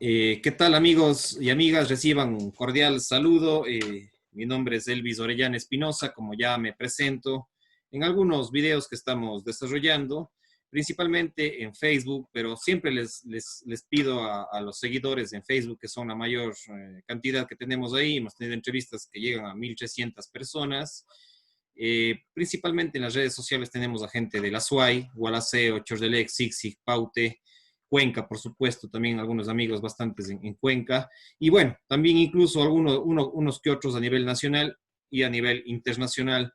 ¿Qué tal amigos y amigas? Reciban un cordial saludo. Mi nombre es Elvis Orellana Espinosa, como ya me presento en algunos videos que estamos desarrollando, principalmente en Facebook, pero siempre les pido a los seguidores en Facebook, que son la mayor cantidad que tenemos ahí. Hemos tenido entrevistas que llegan a 1.300 personas. Principalmente en las redes sociales tenemos a gente de la SUAY, Gualaceo, Chordelec, Zig-Zig, Paute, Cuenca, por supuesto, también algunos amigos bastantes en Cuenca, y bueno, también incluso unos que otros a nivel nacional y a nivel internacional.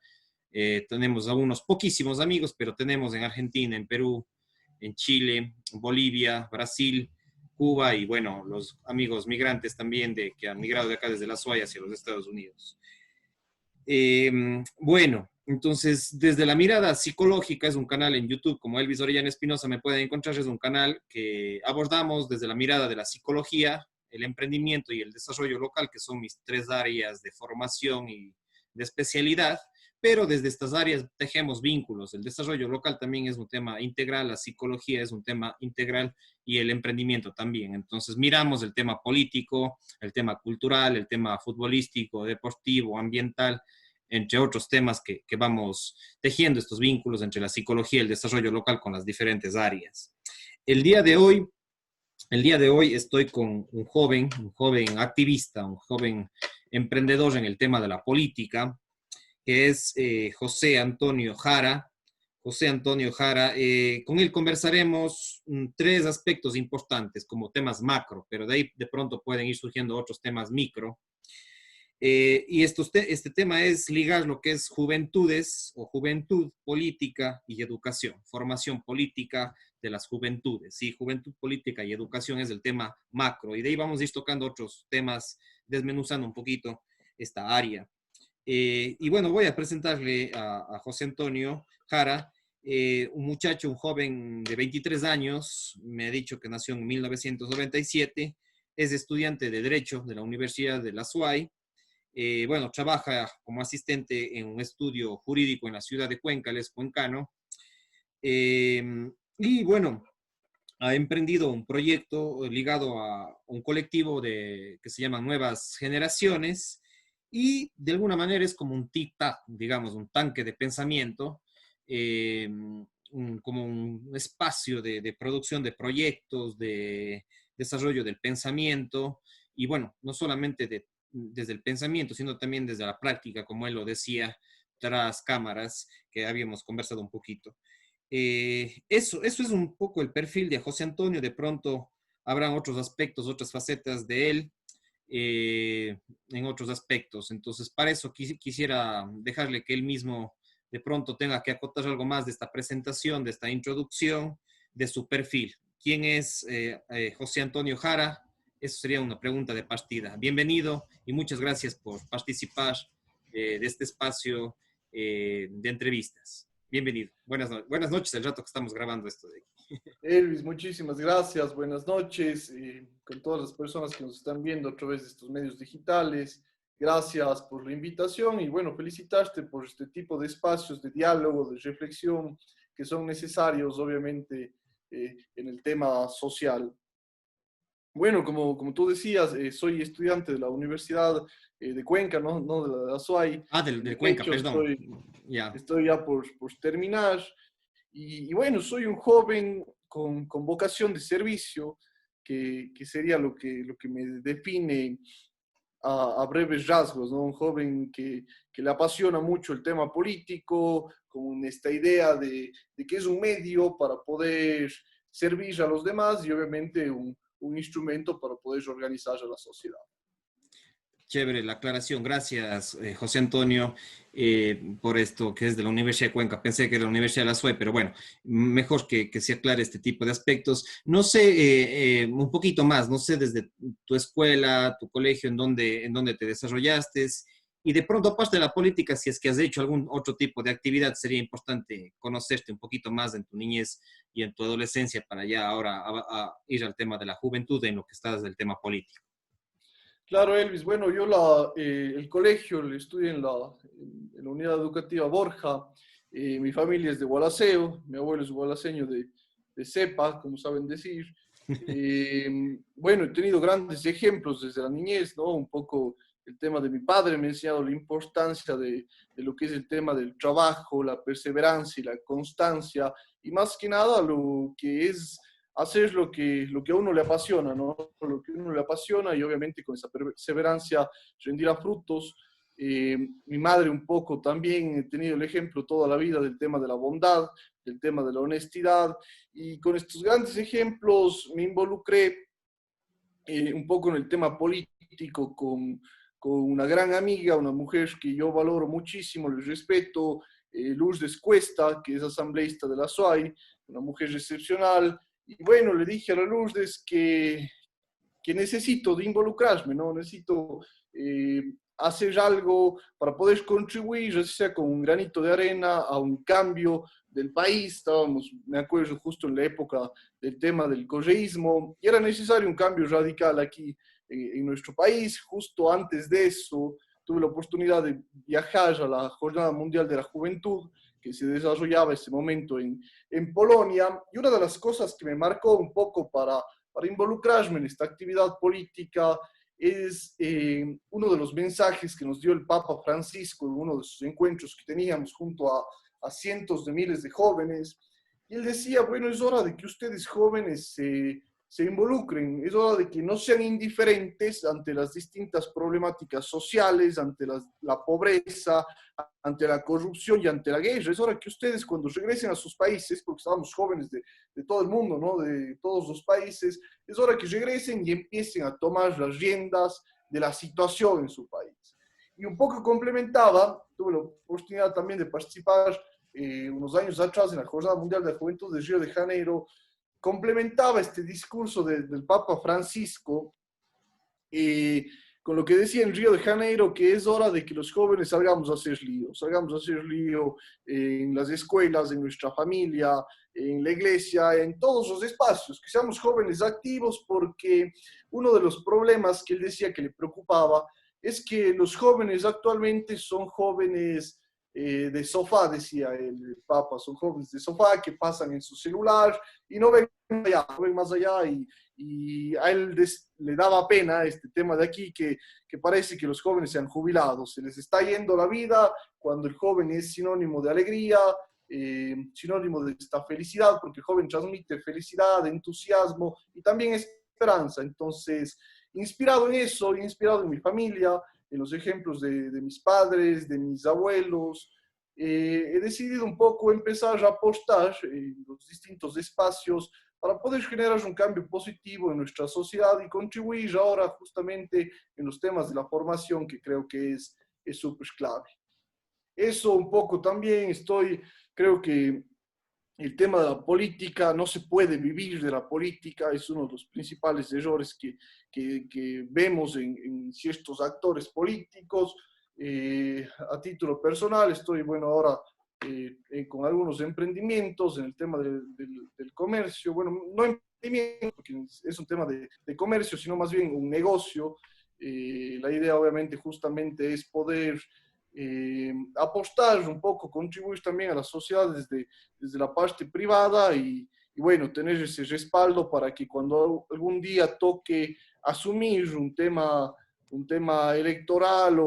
Tenemos algunos poquísimos amigos, pero tenemos en Argentina, en Perú, en Chile, Bolivia, Brasil, Cuba y bueno, los amigos migrantes también que han migrado de acá desde la SUAY hacia los Estados Unidos. Bueno, entonces, desde la mirada psicológica, es un canal en YouTube, como Elvis Orellana Espinosa me pueden encontrar, es un canal que abordamos desde la mirada de la psicología, el emprendimiento y el desarrollo local, que son mis tres áreas de formación y de especialidad, pero desde estas áreas tejemos vínculos. El desarrollo local también es un tema integral, la psicología es un tema integral y el emprendimiento también. Entonces, miramos el tema político, el tema cultural, el tema futbolístico, deportivo, ambiental, entre otros temas que vamos tejiendo estos vínculos entre la psicología y el desarrollo local con las diferentes áreas. El día de hoy, el día de hoy estoy con un joven activista, un joven emprendedor en el tema de la política, que es José Antonio Jara. José Antonio Jara, con él conversaremos tres aspectos importantes como temas macro, pero de ahí de pronto pueden ir surgiendo otros temas micro. Y este tema es ligar lo que es juventudes o juventud, política y educación, formación política de las juventudes. Sí, juventud, política y educación es el tema macro. Y de ahí vamos a ir tocando otros temas, desmenuzando un poquito esta área. Y bueno, voy a presentarle a José Antonio Jara, un muchacho, un joven de 23 años, me ha dicho que nació en 1997, es estudiante de Derecho de la Universidad de la SUAY. Bueno, trabaja como asistente en un estudio jurídico en la ciudad de Cuenca, él es cuencano. Eh, y bueno, ha emprendido un proyecto ligado a un colectivo que se llama Nuevas Generaciones y de alguna manera es como un tic-tac, digamos, un tanque de pensamiento, como un espacio de producción de proyectos, de desarrollo del pensamiento y bueno, no solamente desde el pensamiento, sino también desde la práctica, como él lo decía, tras cámaras, que habíamos conversado un poquito. Eso es un poco el perfil de José Antonio. De pronto habrán otros aspectos, otras facetas de él en otros aspectos. Entonces, para eso quisiera dejarle que él mismo de pronto tenga que acotar algo más de esta presentación, de esta introducción, de su perfil. ¿Quién es José Antonio Jara? Eso sería una pregunta de partida. Bienvenido y muchas gracias por participar de este espacio de entrevistas. Bienvenido. Buenas noches, el rato que estamos grabando esto de aquí. Elvis, muchísimas gracias, buenas noches, con todas las personas que nos están viendo a través de estos medios digitales. Gracias por la invitación y bueno, felicitarte por este tipo de espacios de diálogo, de reflexión que son necesarios, obviamente, en el tema social. Bueno, como tú decías, soy estudiante de la Universidad de Cuenca, no de la SUAY. Ah, En del Cuenca, Derecho perdón. Ya. estoy ya por terminar. Y bueno, soy un joven con vocación de servicio, que sería lo que me define a breves rasgos, ¿no? Un joven que le apasiona mucho el tema político, con esta idea de que es un medio para poder servir a los demás y obviamente un instrumento para poder organizar a la sociedad. Chévere la aclaración. Gracias, José Antonio, por esto que es de la Universidad de Cuenca. Pensé que era la Universidad de la SUE, pero bueno, mejor que se aclare este tipo de aspectos. No sé, un poquito más, no sé, desde tu escuela, tu colegio, en dónde te desarrollaste, y de pronto, aparte de la política, si es que has hecho algún otro tipo de actividad, sería importante conocerte un poquito más en tu niñez y en tu adolescencia para ya ahora a ir al tema de la juventud en lo que estás del tema político. Claro, Elvis. Bueno, yo el colegio lo estudié en la unidad educativa Borja. Mi familia es de Gualaceo, mi abuelo es gualaceño de cepa, como saben decir. Bueno, he tenido grandes ejemplos desde la niñez, ¿no? Un poco el tema de mi padre me ha enseñado la importancia de lo que es el tema del trabajo, la perseverancia y la constancia, y más que nada lo que es hacer lo que a uno le apasiona, ¿no? Lo que a uno le apasiona y obviamente con esa perseverancia rendirá frutos. Mi madre un poco también, he tenido el ejemplo toda la vida del tema de la bondad, del tema de la honestidad, y con estos grandes ejemplos me involucré un poco en el tema político con una gran amiga, una mujer que yo valoro muchísimo, le respeto, Lourdes Cuesta, que es asambleísta de la SUAY, una mujer excepcional. Y bueno, le dije a la Lourdes que necesito de involucrarme, ¿no? Necesito hacer algo para poder contribuir, ya sea con un granito de arena, a un cambio del país. Estábamos, me acuerdo, justo en la época del tema del correísmo, y era necesario un cambio radical aquí en nuestro país. Justo antes de eso, tuve la oportunidad de viajar a la Jornada Mundial de la Juventud, que se desarrollaba en ese momento en Polonia, y una de las cosas que me marcó un poco para involucrarme en esta actividad política es uno de los mensajes que nos dio el Papa Francisco en uno de sus encuentros que teníamos junto a cientos de miles de jóvenes. Y él decía, bueno, es hora de que ustedes jóvenes se involucren, es hora de que no sean indiferentes ante las distintas problemáticas sociales, ante la pobreza, ante la corrupción y ante la guerra. Es hora que ustedes cuando regresen a sus países, porque estábamos jóvenes de todo el mundo, ¿no? De todos los países, es hora que regresen y empiecen a tomar las riendas de la situación en su país. Y un poco complementaba, tuve la oportunidad también de participar unos años atrás en la Jornada Mundial de la Juventud de Río de Janeiro, complementaba este discurso del Papa Francisco con lo que decía en Río de Janeiro, que es hora de que los jóvenes salgamos a hacer lío en las escuelas, en nuestra familia, en la iglesia, en todos los espacios, que seamos jóvenes activos, porque uno de los problemas que él decía que le preocupaba es que los jóvenes actualmente son jóvenes de sofá, decía el Papa, son jóvenes de sofá que pasan en su celular y no ven allá, no ven más allá, y a él le daba pena este tema de aquí, que parece que los jóvenes se han jubilado, se les está yendo la vida cuando el joven es sinónimo de alegría, sinónimo de esta felicidad, porque el joven transmite felicidad, entusiasmo y también esperanza. Entonces, inspirado en eso, inspirado en mi familia, en los ejemplos de mis padres, de mis abuelos, he decidido un poco empezar a apostar en los distintos espacios para poder generar un cambio positivo en nuestra sociedad y contribuir ahora justamente en los temas de la formación, que creo que es súper clave. Eso un poco también creo que el tema de la política, no se puede vivir de la política, es uno de los principales errores que vemos en ciertos actores políticos. A título personal, estoy, bueno, ahora con algunos emprendimientos en el tema del comercio, bueno, no emprendimiento, porque es un tema de comercio, sino más bien un negocio. La idea obviamente justamente es poder apostar un poco, contribuir también a la sociedad desde la parte privada y bueno, tener ese respaldo para que cuando algún día toque asumir un tema electoral o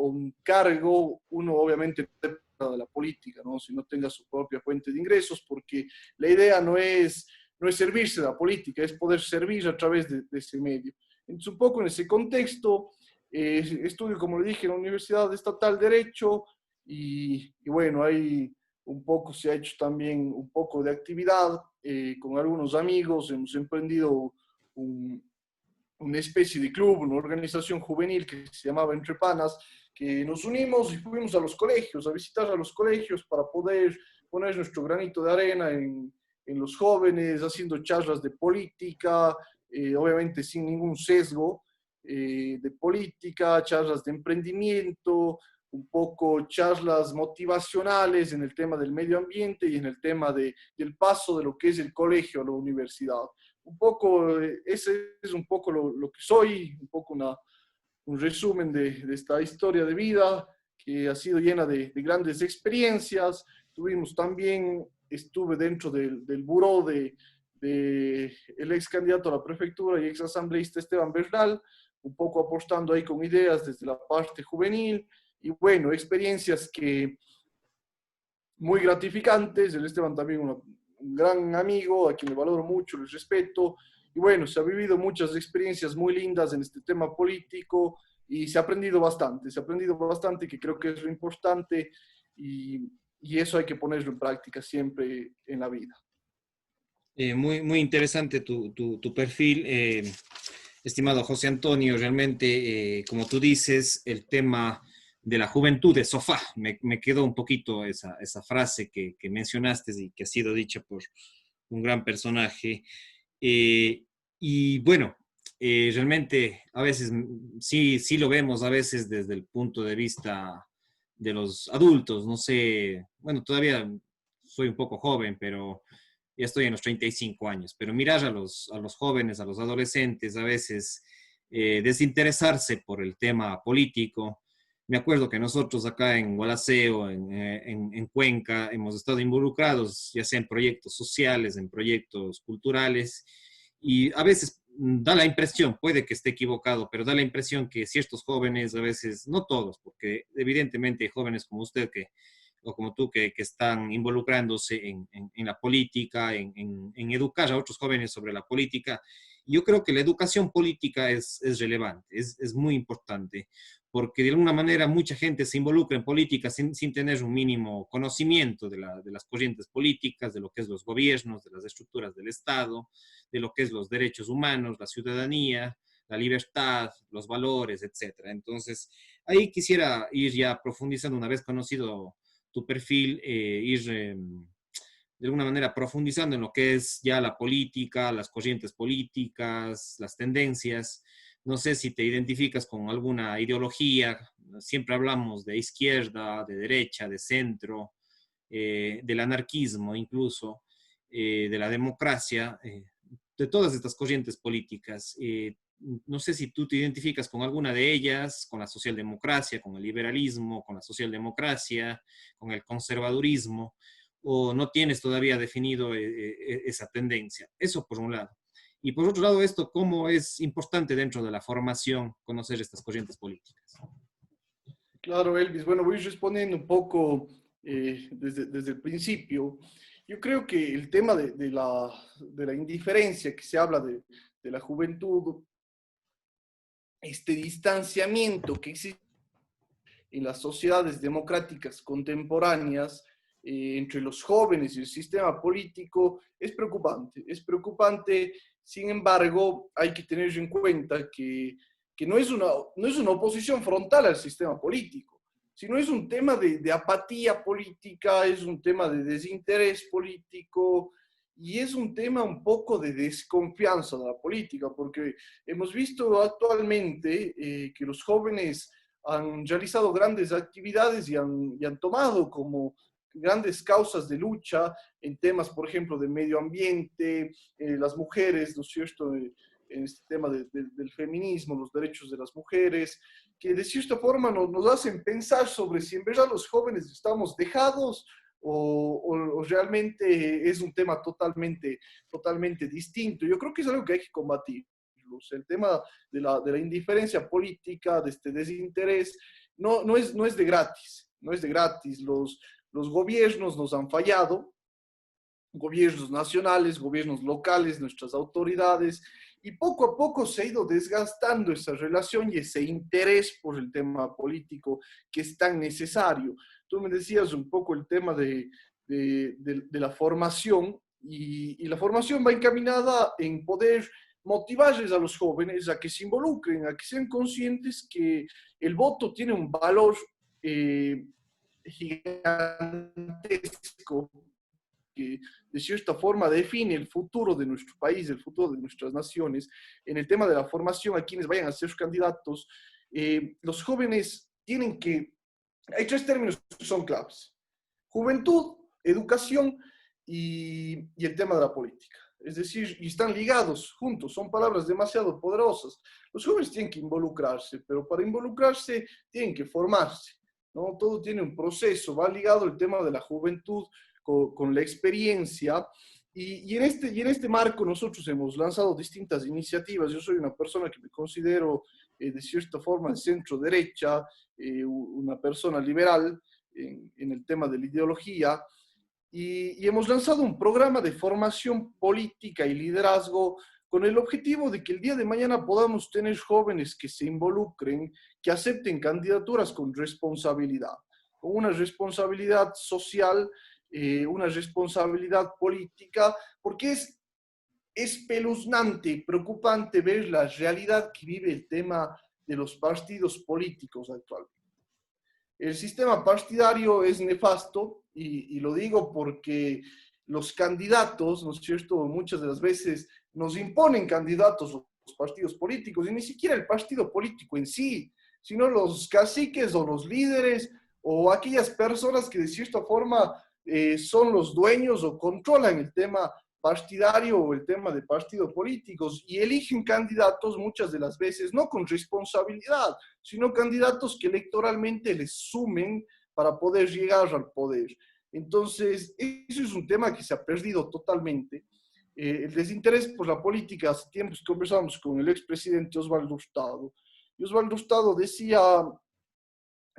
un cargo, uno obviamente de la política, ¿no? Si no tenga su propia fuente de ingresos, porque la idea no es servirse de la política, es poder servir a través de ese medio. Entonces, un poco en ese contexto, estudio, como le dije, en la Universidad Estatal de Derecho y bueno, ahí un poco se ha hecho también un poco de actividad con algunos amigos, hemos emprendido un, una especie de club, una organización juvenil que se llamaba Entre Panas, que nos unimos y fuimos a los colegios, a visitar a los colegios para poder poner nuestro granito de arena en los jóvenes, haciendo charlas de política, obviamente sin ningún sesgo, de política, charlas de emprendimiento, un poco charlas motivacionales en el tema del medio ambiente y en el tema del paso de lo que es el colegio a la universidad. Un poco, ese es un poco lo que soy, un poco un resumen de esta historia de vida que ha sido llena de grandes experiencias. Tuvimos también, estuve dentro del buró el ex candidato a la prefectura y ex asambleísta Esteban Bernal, un poco apostando ahí con ideas desde la parte juvenil, y bueno, experiencias que muy gratificantes. El Esteban también un gran amigo, a quien le valoro mucho, les respeto, y bueno, se ha vivido muchas experiencias muy lindas en este tema político, y se ha aprendido bastante, que creo que es lo importante, y eso hay que ponerlo en práctica siempre en la vida. Muy interesante tu perfil, estimado José Antonio. Realmente, como tú dices, el tema de la juventud de sofá, me quedó un poquito esa frase que mencionaste y que ha sido dicha por un gran personaje. Eh, y bueno, realmente a veces sí lo vemos a veces desde el punto de vista de los adultos. No sé, bueno, todavía soy un poco joven, pero ya estoy en los 35 años, pero mirar a los jóvenes, a los adolescentes, a veces desinteresarse por el tema político. Me acuerdo que nosotros acá en Gualaceo, en Cuenca, hemos estado involucrados ya sea en proyectos sociales, en proyectos culturales, y a veces da la impresión, puede que esté equivocado, pero da la impresión que ciertos jóvenes, a veces, no todos, porque evidentemente hay jóvenes como usted o como tú que están involucrándose en la política, en educar a otros jóvenes sobre la política. Yo creo que la educación política es relevante, es muy importante, porque de alguna manera mucha gente se involucra en política sin tener un mínimo conocimiento de las corrientes políticas, de lo que es los gobiernos, de las estructuras del Estado, de lo que es los derechos humanos, la ciudadanía, la libertad, los valores, etcétera. Entonces, ahí quisiera ir ya profundizando una vez conocido tu perfil, ir de alguna manera profundizando en lo que es ya la política, las corrientes políticas, las tendencias. No sé si te identificas con alguna ideología, siempre hablamos de izquierda, de derecha, de centro, del anarquismo incluso, de la democracia, de todas estas corrientes políticas. No sé si tú te identificas con alguna de ellas, con la socialdemocracia, con el liberalismo, con la socialdemocracia, con el conservadurismo, o no tienes todavía definido esa tendencia. Eso por un lado. Y por otro lado, esto, ¿cómo es importante dentro de la formación conocer estas corrientes políticas? Claro, Elvis. Bueno, voy respondiendo un poco desde el principio. Yo creo que el tema de la indiferencia que se habla de la juventud, este distanciamiento que existe en las sociedades democráticas contemporáneas entre los jóvenes y el sistema político, es preocupante. Es preocupante. Sin embargo, hay que tener en cuenta que no es una oposición frontal al sistema político, sino es un tema de apatía política, es un tema de desinterés político, y es un tema un poco de desconfianza de la política, porque hemos visto actualmente que los jóvenes han realizado grandes actividades y han tomado como grandes causas de lucha en temas, por ejemplo, de medio ambiente, las mujeres, ¿no es cierto?, en este tema del feminismo, los derechos de las mujeres, que de cierta forma nos hacen pensar sobre si en verdad los jóvenes estamos dejados o realmente es un tema totalmente distinto. Yo creo que es algo que hay que combatir. El tema de la indiferencia política, de este desinterés, no es de gratis, no es de gratis. Los gobiernos nos han fallado, gobiernos nacionales, gobiernos locales, nuestras autoridades, y poco a poco se ha ido desgastando esa relación y ese interés por el tema político que es tan necesario. Tú me decías un poco el tema de la formación, y la formación va encaminada en poder motivarles a los jóvenes a que se involucren, a que sean conscientes que el voto tiene un valor gigantesco, que de cierta forma define el futuro de nuestro país, el futuro de nuestras naciones. En el tema de la formación, a quienes vayan a ser candidatos, los jóvenes tienen que... Hay tres términos que son claves: juventud, educación y el tema de la política. Es decir, y están ligados juntos, son palabras demasiado poderosas. Los jóvenes tienen que involucrarse, pero para involucrarse tienen que formarse, ¿no? Todo tiene un proceso, va ligado el tema de la juventud con la experiencia, Y en este marco nosotros hemos lanzado distintas iniciativas. Yo soy una persona que me considero de cierta forma de centro derecha, una persona liberal en el tema de la ideología, y hemos lanzado un programa de formación política y liderazgo con el objetivo de que el día de mañana podamos tener jóvenes que se involucren, que acepten candidaturas con responsabilidad, con una responsabilidad social, una responsabilidad política, porque es espeluznante, preocupante ver la realidad que vive el tema de los partidos políticos actualmente. El sistema partidario es nefasto y lo digo porque los candidatos, ¿no es cierto?, muchas de las veces nos imponen candidatos los partidos políticos y ni siquiera el partido político en sí, sino los caciques o los líderes o aquellas personas que de cierta forma son los dueños o controlan el tema partidario o el tema de partidos políticos y eligen candidatos muchas de las veces no con responsabilidad, sino candidatos que electoralmente les sumen para poder llegar al poder. Entonces, eso es un tema que se ha perdido totalmente. El desinterés por la política, hace tiempo conversamos con el expresidente Osvaldo Hurtado, y Osvaldo Hurtado decía,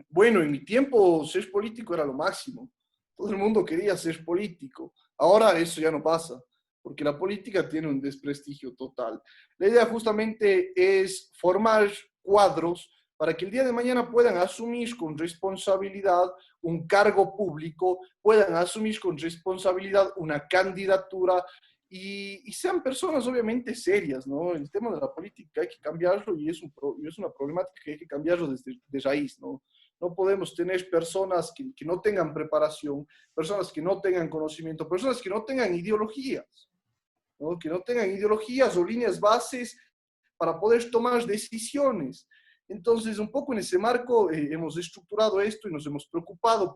bueno, en mi tiempo ser político era lo máximo, todo el mundo quería ser político, ahora eso ya no pasa, porque la política tiene un desprestigio total. La idea justamente es formar cuadros para que el día de mañana puedan asumir con responsabilidad un cargo público, puedan asumir con responsabilidad una candidatura y sean personas obviamente serias, ¿no? El tema de la política hay que cambiarlo y es una problemática que hay que cambiarlo desde de raíz, ¿no? No podemos tener personas que no tengan preparación, personas que no tengan conocimiento, personas que no tengan ideologías, ¿no? Que no tengan ideologías o líneas bases para poder tomar decisiones. Entonces, un poco en ese marco hemos estructurado esto y nos hemos preocupado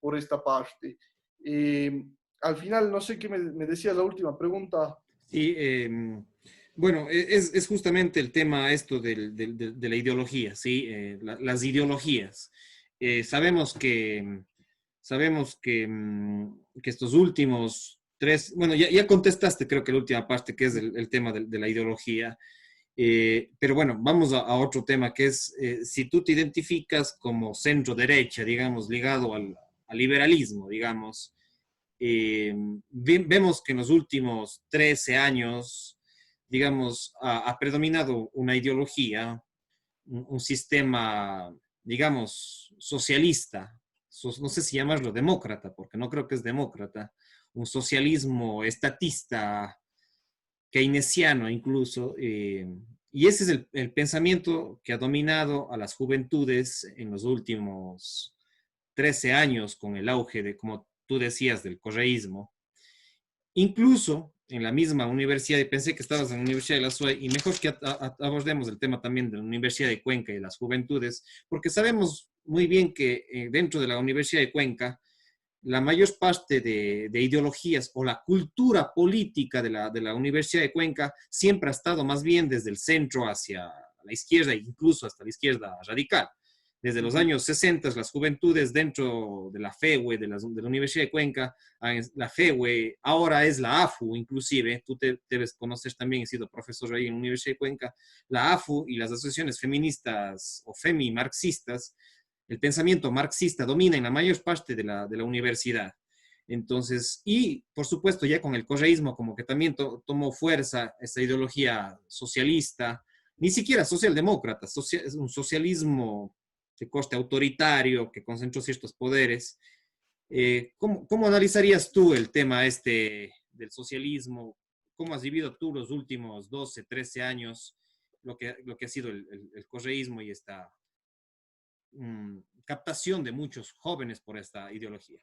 por esta parte. Al final, no sé qué me decías la última pregunta. Sí, bueno, es justamente el tema esto de la ideología, ¿sí? Las ideologías. Sabemos que estos últimos tres, bueno, ya contestaste creo que la última parte, que es el tema de la ideología. Pero bueno, vamos a otro tema que es, si tú te identificas como centro derecha, digamos, ligado al liberalismo, digamos, vemos que en los últimos 13 años, digamos, ha predominado una ideología, un sistema, digamos, socialista, no sé si llamarlo demócrata, porque no creo que es demócrata, un socialismo estatista, keynesiano incluso, y ese es el pensamiento que ha dominado a las juventudes en los últimos 13 años con el auge de, como tú decías, del correísmo. Incluso en la misma universidad, y pensé que estabas en la Universidad de la SUE, y mejor que abordemos el tema también de la Universidad de Cuenca y de las juventudes, porque sabemos muy bien que dentro de la Universidad de Cuenca, la mayor parte de ideologías o la cultura política de la Universidad de Cuenca siempre ha estado más bien desde el centro hacia la izquierda, incluso hasta la izquierda radical. Desde los años 60, las juventudes dentro de la FEWE, de la Universidad de Cuenca, la FEWE, ahora es la AFU, inclusive, tú debes conocer también, he sido profesor ahí en la Universidad de Cuenca, la AFU y las asociaciones feministas o femi-marxistas, el pensamiento marxista domina en la mayor parte de la universidad. Entonces, y por supuesto ya con el correísmo como que también tomó fuerza esta ideología socialista, ni siquiera socialdemócrata, es un socialismo de corte autoritario que concentró ciertos poderes. ¿Cómo analizarías tú el tema este del socialismo? ¿Cómo has vivido tú los últimos 12, 13 años lo que ha sido el correísmo y esta captación de muchos jóvenes por esta ideología?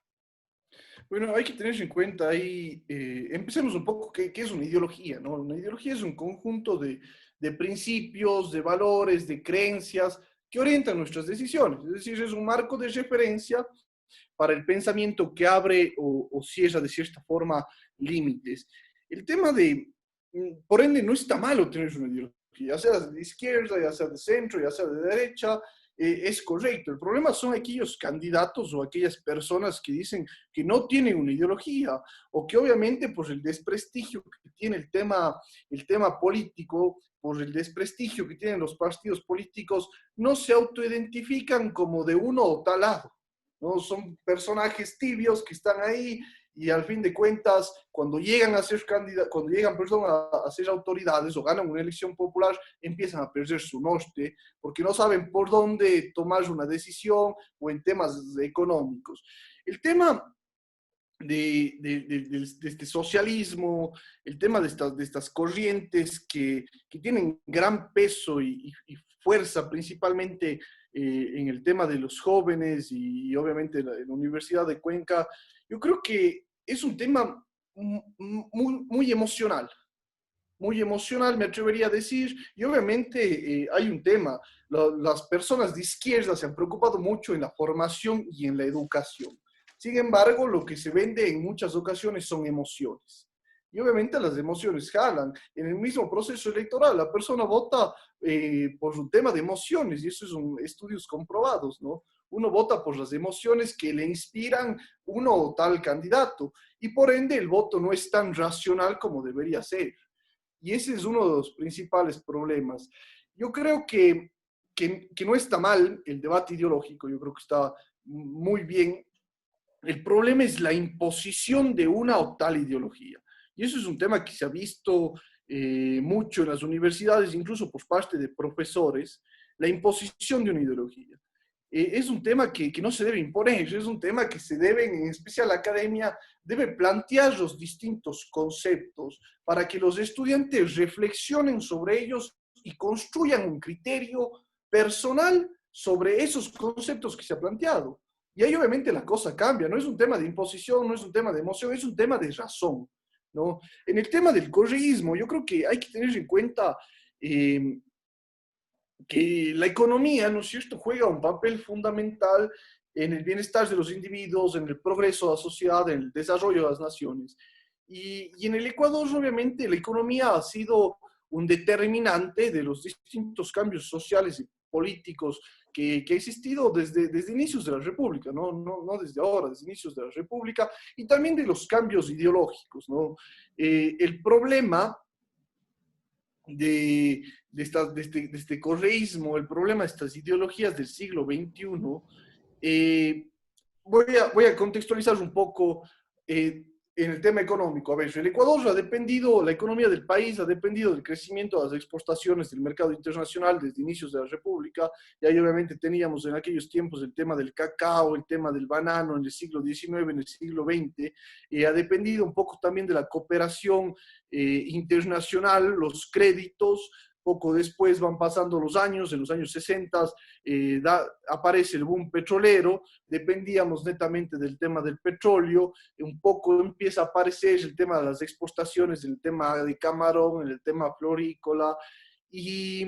Bueno, hay que tener en cuenta ahí, empecemos un poco, ¿qué es una ideología? ¿No? Una ideología es un conjunto de principios, de valores, de creencias que orientan nuestras decisiones. Es decir, es un marco de referencia para el pensamiento que abre o cierra de cierta forma límites. El tema por ende, no está malo tener una ideología, ya sea de izquierda, ya sea de centro, ya sea de derecha, es correcto. El problema son aquellos candidatos o aquellas personas que dicen que no tienen una ideología o que obviamente por el desprestigio que tiene el tema político, por el desprestigio que tienen los partidos políticos, no se autoidentifican como de uno o tal lado, ¿no? Son personajes tibios que están ahí y al fin de cuentas, cuando llegan a ser cuando llegan, perdón, a ser autoridades o ganan una elección popular, empiezan a perder su norte porque no saben por dónde tomar una decisión o en temas económicos. El tema de este socialismo, el tema de estas corrientes que tienen gran peso y fuerza principalmente en el tema de los jóvenes y obviamente en la Universidad de Cuenca, yo creo que es un tema muy emocional. Muy emocional, me atrevería a decir, y obviamente hay un tema, las personas de izquierda se han preocupado mucho en la formación y en la educación. Sin embargo, lo que se vende en muchas ocasiones son emociones. Y obviamente las emociones jalan. En el mismo proceso electoral, la persona vota por un tema de emociones, y eso son estudios comprobados, ¿no? Uno vota por las emociones que le inspiran uno o tal candidato, y por ende el voto no es tan racional como debería ser. Y ese es uno de los principales problemas. Yo creo que no está mal el debate ideológico, yo creo que está muy bien. El problema es la imposición de una o tal ideología. Y eso es un tema que se ha visto mucho en las universidades, incluso por parte de profesores, la imposición de una ideología. Es un tema que no se debe imponer, es un tema que se debe, en especial la academia, debe plantear los distintos conceptos para que los estudiantes reflexionen sobre ellos y construyan un criterio personal sobre esos conceptos que se ha planteado. Y ahí obviamente la cosa cambia, no es un tema de imposición, no es un tema de emoción, es un tema de razón, ¿no? En el tema del correísmo, yo creo que hay que tener en cuenta que la economía, ¿no es cierto?, juega un papel fundamental en el bienestar de los individuos, en el progreso de la sociedad, en el desarrollo de las naciones. Y en el Ecuador, obviamente, la economía ha sido un determinante de los distintos cambios sociales y políticos que ha existido desde inicios de la República, no desde ahora, desde inicios de la República, y también de los cambios ideológicos, ¿no? El problema de este correísmo, el problema de estas ideologías del siglo XXI, voy a contextualizar un poco en el tema económico. A ver, el Ecuador ha dependido, la economía del país ha dependido del crecimiento de las exportaciones del mercado internacional desde inicios de la República, y ahí obviamente teníamos en aquellos tiempos el tema del cacao, el tema del banano en el siglo XIX, en el siglo XX, ha dependido un poco también de la cooperación internacional, los créditos. Poco después van pasando los años, en los años 60 aparece el boom petrolero, dependíamos netamente del tema del petróleo, un poco empieza a aparecer el tema de las exportaciones, el tema de camarón, el tema florícola, y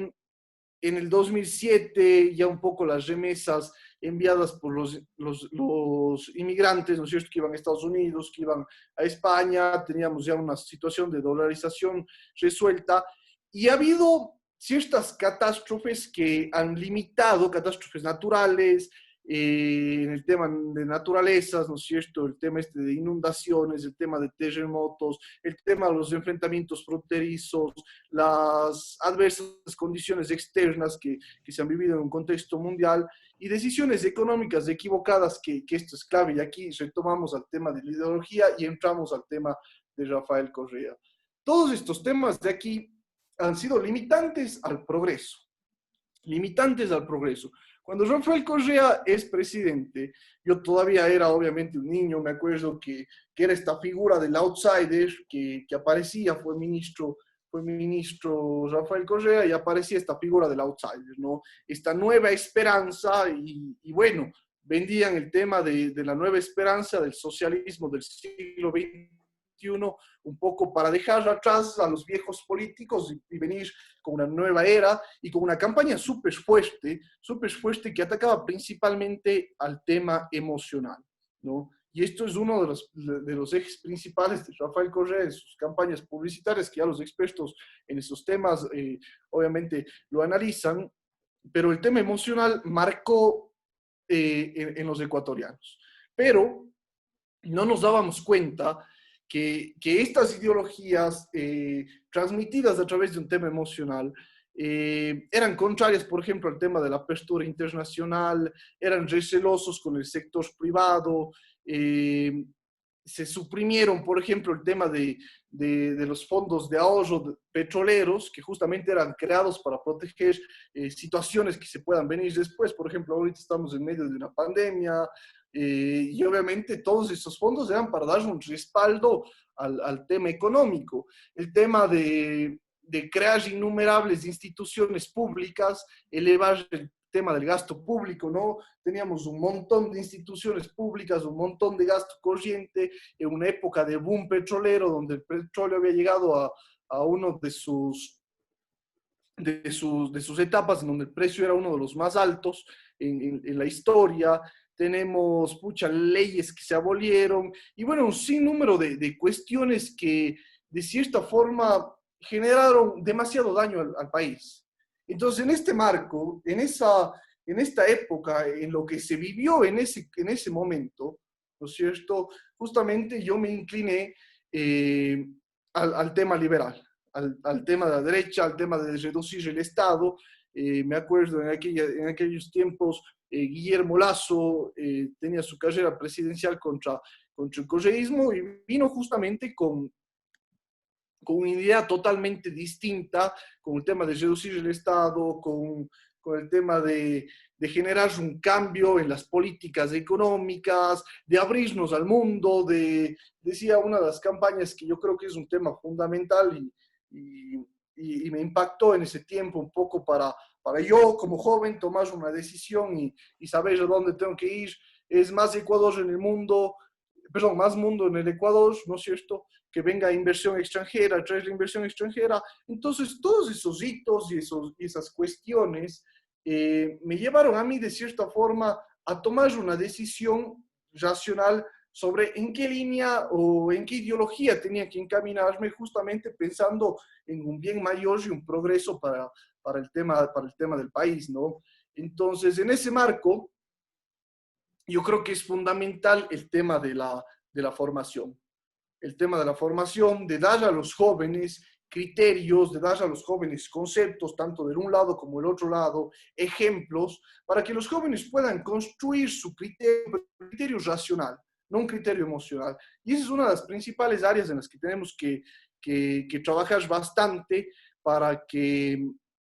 en el 2007 ya un poco las remesas enviadas por los inmigrantes, ¿no es cierto?, que iban a Estados Unidos, que iban a España, teníamos ya una situación de dolarización resuelta, y ha habido ciertas catástrofes que han limitado, catástrofes naturales, en el tema de naturalezas, ¿no es cierto?, el tema este de inundaciones, el tema de terremotos, el tema de los enfrentamientos fronterizos, las adversas condiciones externas que se han vivido en un contexto mundial y decisiones económicas equivocadas, que esto es clave. Y aquí retomamos al tema de la ideología y entramos al tema de Rafael Correa. Todos estos temas de aquí han sido limitantes al progreso, limitantes al progreso. Cuando Rafael Correa es presidente, yo todavía era obviamente un niño, me acuerdo que era esta figura del outsider que aparecía, fue ministro Rafael Correa y aparecía esta figura del outsider, ¿no? Esta nueva esperanza y bueno, vendían el tema de la nueva esperanza del socialismo del siglo XXI, un poco para dejar atrás a los viejos políticos y venir con una nueva era y con una campaña súper fuerte que atacaba principalmente al tema emocional, ¿no? Y esto es uno de los ejes principales de Rafael Correa en sus campañas publicitarias, que ya los expertos en esos temas obviamente lo analizan. pero el tema emocional marcó en los ecuatorianos. Pero no nos dábamos cuenta que estas ideologías transmitidas a través de un tema emocional eran contrarias, por ejemplo, al tema de la apertura internacional, eran recelosos con el sector privado, se suprimieron, por ejemplo, el tema de los fondos de ahorro petroleros, que justamente eran creados para proteger situaciones que se puedan venir después. Por ejemplo, ahorita estamos en medio de una pandemia, y obviamente todos esos fondos eran para dar un respaldo al tema económico. El tema de crear innumerables instituciones públicas, elevar el tema del gasto público, ¿no? Teníamos un montón de instituciones públicas, un montón de gasto corriente, en una época de boom petrolero, donde el petróleo había llegado a uno de sus etapas, en donde el precio era uno de los más altos en la historia. Tenemos muchas leyes que se abolieron y bueno, un sinnúmero de cuestiones que de cierta forma generaron demasiado daño al país. Entonces, en este marco, en esta época, en lo que se vivió en ese momento, ¿no es cierto? Justamente yo me incliné al tema liberal, al tema de la derecha, al tema de reducir el Estado. Me acuerdo en aquellos tiempos, Guillermo Lasso tenía su carrera presidencial contra el correísmo y vino justamente con una idea totalmente distinta, con el tema de reducir el Estado, con el tema de generar un cambio en las políticas económicas, de abrirnos al mundo, decía una de las campañas que yo creo que es un tema fundamental y me impactó en ese tiempo un poco para yo como joven tomar una decisión y saber a dónde tengo que ir. Es más Ecuador en el mundo, perdón, más mundo en el Ecuador, ¿no es cierto? Que venga inversión extranjera, traer la inversión extranjera. Entonces, todos esos hitos y esas cuestiones me llevaron a mí, de cierta forma, a tomar una decisión racional sobre en qué línea o en qué ideología tenía que encaminarme, justamente pensando en un bien mayor y un progreso para el tema del país, ¿no? Entonces, en ese marco, yo creo que es fundamental el tema de la formación. El tema de la formación, de dar a los jóvenes criterios, de dar a los jóvenes conceptos, tanto de un lado como del otro lado, ejemplos, para que los jóvenes puedan construir su criterio racional, no un criterio emocional. Y esa es una de las principales áreas en las que tenemos que trabajar bastante para que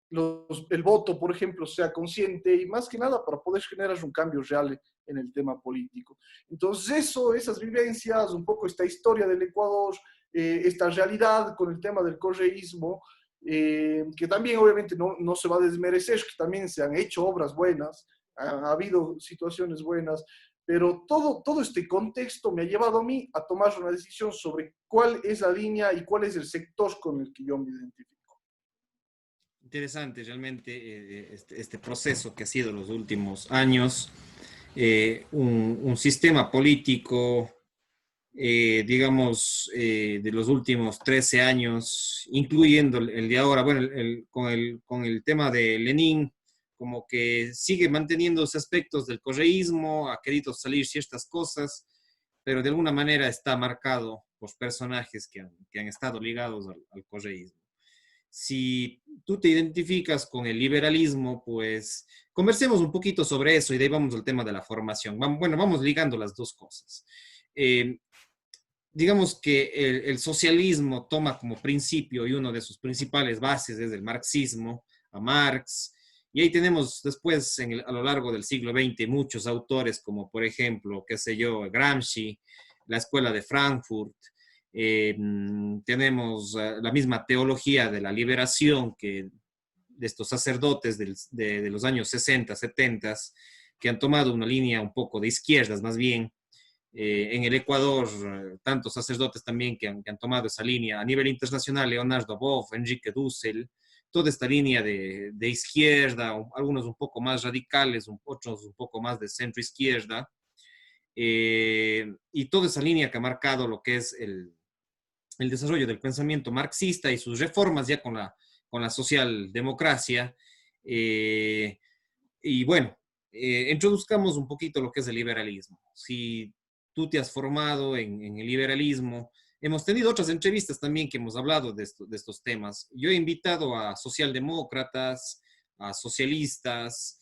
el voto, por ejemplo, sea consciente y más que nada para poder generar un cambio real en el tema político. Entonces esas vivencias, un poco esta historia del Ecuador, esta realidad con el tema del correísmo, que también obviamente no se va a desmerecer, que también se han hecho obras buenas, ha habido situaciones buenas, pero todo este contexto me ha llevado a mí a tomar una decisión sobre cuál es la línea y cuál es el sector con el que yo me identifico. Interesante realmente este proceso que ha sido los últimos años, un sistema político, digamos, de los últimos 13 años, incluyendo el de ahora, bueno, con el tema de Lenin, como que sigue manteniéndose aspectos del correísmo, ha querido salir ciertas cosas, pero de alguna manera está marcado por personajes que han estado ligados al correísmo. Si tú te identificas con el liberalismo, pues conversemos un poquito sobre eso y de ahí vamos al tema de la formación. Bueno, vamos ligando las dos cosas. Eh, digamos que el socialismo toma como principio y uno de sus principales bases es el marxismo, a Marx, y ahí tenemos después a lo largo del siglo XX muchos autores como por ejemplo, qué sé yo, Gramsci, la Escuela de Frankfurt, tenemos la misma teología de la liberación que de estos sacerdotes de los años 60, 70, que han tomado una línea un poco de izquierdas más bien. En el Ecuador, tantos sacerdotes también que han tomado esa línea. A nivel internacional, Leonardo Boff, Enrique Dussel, toda esta línea de izquierda, algunos un poco más radicales, otros un poco más de centro izquierda, y toda esa línea que ha marcado lo que es el desarrollo del pensamiento marxista y sus reformas ya con la socialdemocracia, Y bueno, introduzcamos un poquito lo que es el liberalismo. Si tú te has formado en el liberalismo, hemos tenido otras entrevistas también que hemos hablado de estos temas. Yo he invitado a socialdemócratas, a socialistas,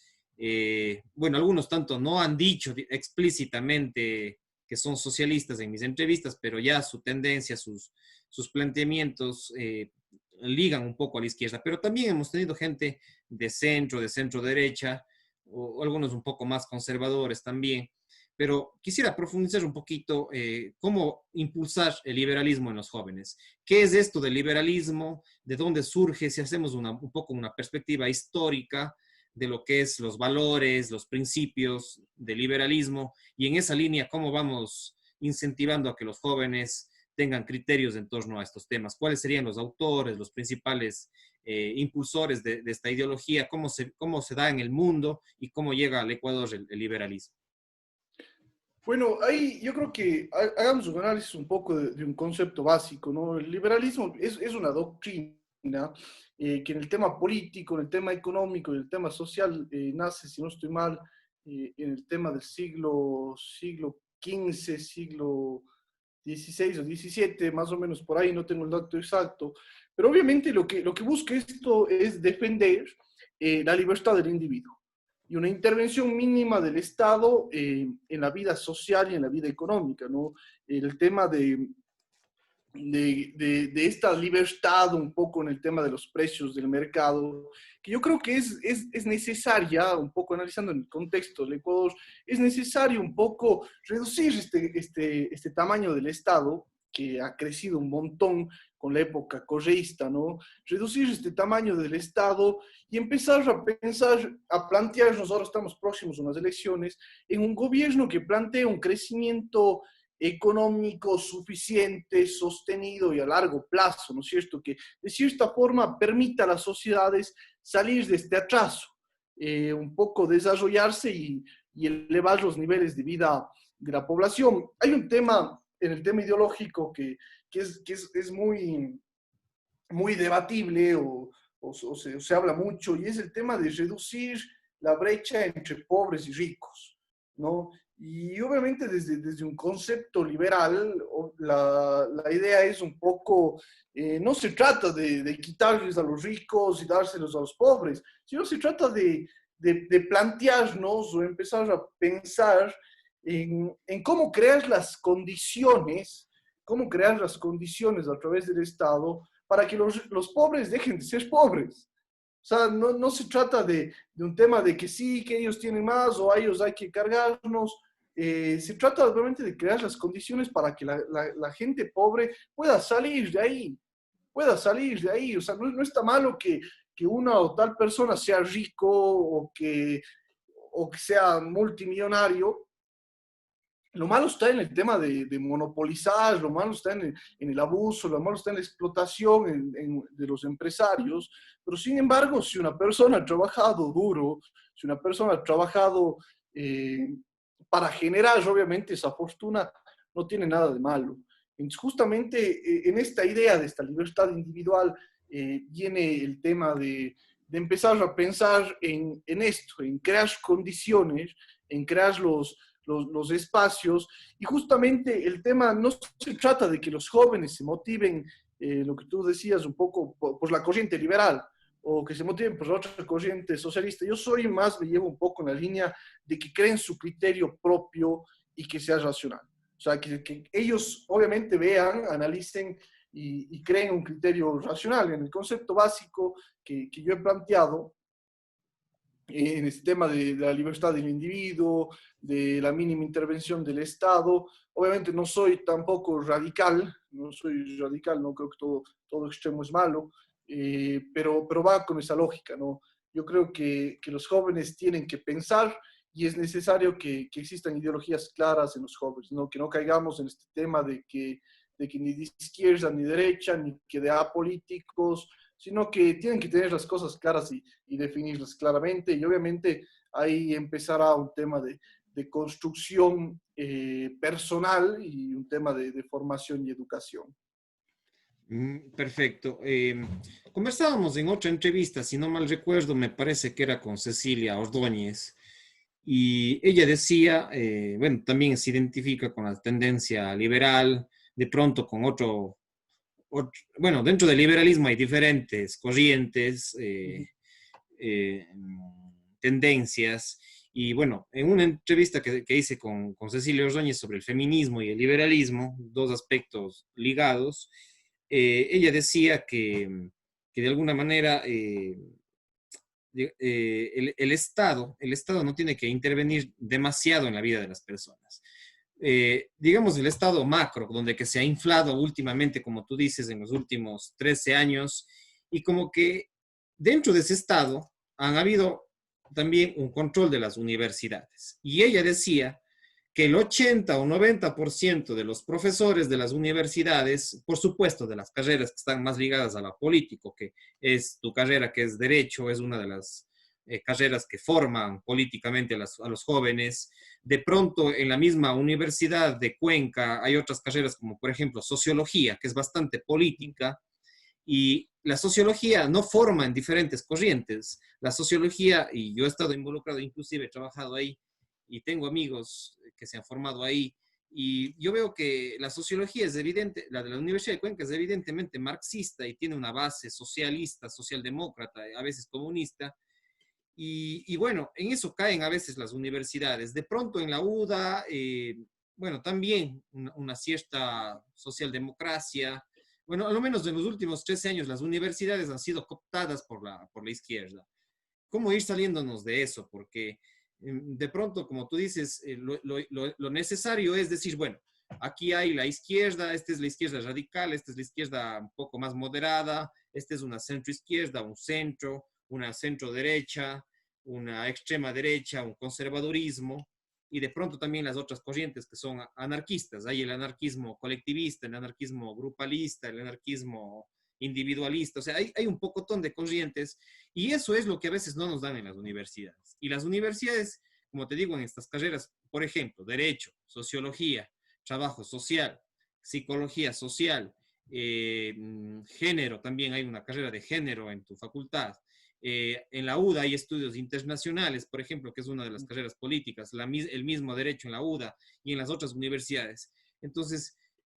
bueno, algunos tanto no han dicho explícitamente que son socialistas en mis entrevistas, pero ya su tendencia, sus planteamientos ligan un poco a la izquierda. Pero también hemos tenido gente de centro derecha, o algunos un poco más conservadores también. Pero quisiera profundizar un poquito cómo impulsar el liberalismo en los jóvenes. ¿Qué es esto del liberalismo? ¿De dónde surge? Si hacemos un poco una perspectiva histórica de lo que es los valores, los principios del liberalismo, y en esa línea, cómo vamos incentivando a que los jóvenes tengan criterios en torno a estos temas. ¿Cuáles serían los autores, los principales impulsores de esta ideología? Cómo se da en el mundo y cómo llega al Ecuador el liberalismo? Bueno, ahí yo creo que hagamos un análisis un poco de un concepto básico, ¿no? El liberalismo es una doctrina que en el tema político, en el tema económico y en el tema social nace, si no estoy mal, en el tema del siglo XV, siglo XVI o XVII, más o menos por ahí, no tengo el dato exacto, pero obviamente lo que busca esto es defender la libertad del individuo y una intervención mínima del Estado en la vida social y en la vida económica, ¿no? El tema de esta libertad un poco en el tema de los precios del mercado, que yo creo que es necesaria, un poco analizando en el contexto del Ecuador, es necesario un poco reducir este tamaño del Estado, que ha crecido un montón con la época correísta, ¿no? Reducir este tamaño del Estado y empezar a pensar, a plantearnos, ahora estamos próximos a unas elecciones, en un gobierno que plantee un crecimiento económico suficiente, sostenido y a largo plazo, ¿no es cierto? Que de cierta forma permita a las sociedades salir de este atraso, un poco desarrollarse y elevar los niveles de vida de la población. Hay un tema en el tema ideológico que es muy debatible o se habla mucho y es el tema de reducir la brecha entre pobres y ricos, ¿no? Y obviamente desde un concepto liberal, la idea es un poco, no se trata de quitarles a los ricos y dárselos a los pobres, sino se trata de plantearnos o empezar a pensar en cómo crear las condiciones a través del Estado para que los pobres dejen de ser pobres. O sea, no se trata de un tema de que sí, que ellos tienen más o a ellos hay que cargarnos. Se trata realmente de crear las condiciones para que la gente pobre pueda salir de ahí, pueda salir de ahí. O sea, no está malo que una o tal persona sea rico o que sea multimillonario. Lo malo está en el tema de monopolizar, lo malo está en el abuso, lo malo está en la explotación de los empresarios, pero sin embargo, si una persona ha trabajado duro, si una persona ha trabajado eh, para generar obviamente esa fortuna, no tiene nada de malo. Entonces, justamente en esta idea de esta libertad individual viene el tema de empezar a pensar en esto, en crear condiciones, en crear los espacios. Y justamente el tema no se trata de que los jóvenes se motiven, lo que tú decías, un poco por la corriente liberal o que se motiven por otra corriente socialista. Yo soy más, me llevo un poco en la línea de que creen su criterio propio y que sea racional. O sea, que ellos obviamente vean, analicen y creen un criterio racional. En el concepto básico que yo he planteado, en este tema de la libertad del individuo, de la mínima intervención del Estado. Obviamente no soy tampoco radical, no creo que todo extremo es malo, pero va con esa lógica, ¿no? Yo creo que los jóvenes tienen que pensar y es necesario que existan ideologías claras en los jóvenes, ¿no? Que no caigamos en este tema de que ni de izquierda ni derecha, ni que de apolíticos, sino que tienen que tener las cosas claras y definirlas claramente. Y obviamente ahí empezará un tema de construcción personal y un tema de formación y educación. Perfecto. Conversábamos en otra entrevista, si no mal recuerdo, me parece que era con Cecilia Ordóñez, y ella decía, bueno, también se identifica con la tendencia liberal, de pronto con bueno, dentro del liberalismo hay diferentes corrientes, Ujú. eh, tendencias. Y bueno, en una entrevista que hice con Cecilia Ordóñez sobre el feminismo y el liberalismo, dos aspectos ligados, ella decía que de alguna manera el Estado no tiene que intervenir demasiado en la vida de las personas. Digamos, el Estado macro, donde que se ha inflado últimamente, como tú dices, en los últimos 13 años, y como que dentro de ese Estado han habido también un control de las universidades. Y ella decía que el 80 o 90% de los profesores de las universidades, por supuesto, de las carreras que están más ligadas a la política, que es tu carrera, que es Derecho, es una de las carreras que forman políticamente a los jóvenes. De pronto, en la misma Universidad de Cuenca hay otras carreras como, por ejemplo, Sociología, que es bastante política, y la sociología no forma en diferentes corrientes. La sociología, y yo he estado involucrado, inclusive he trabajado ahí, y tengo amigos que se han formado ahí, y yo veo que la sociología es evidente, la de la Universidad de Cuenca es evidentemente marxista y tiene una base socialista, socialdemócrata, a veces comunista, y bueno, en eso caen a veces las universidades. De pronto en la UDA, bueno, también una cierta socialdemocracia. Bueno, a lo menos en los últimos 13 años las universidades han sido cooptadas por la izquierda. ¿Cómo ir saliéndonos de eso? Porque de pronto, como tú dices, lo necesario es decir, bueno, aquí hay la izquierda, esta es la izquierda radical, esta es la izquierda un poco más moderada, esta es una centro izquierda, un centro, una centro derecha, una extrema derecha, un conservadurismo, y de pronto también las otras corrientes que son anarquistas. Hay el anarquismo colectivista, el anarquismo grupalista, el anarquismo individualista, o sea, hay un pocotón de corrientes y eso es lo que a veces no nos dan en las universidades. Y las universidades, como te digo, en estas carreras, por ejemplo, derecho, sociología, trabajo social, psicología social, género, también hay una carrera de género en tu facultad. En la UDA hay estudios internacionales, por ejemplo, que es una de las carreras políticas, el mismo derecho en la UDA y en las otras universidades. Entonces,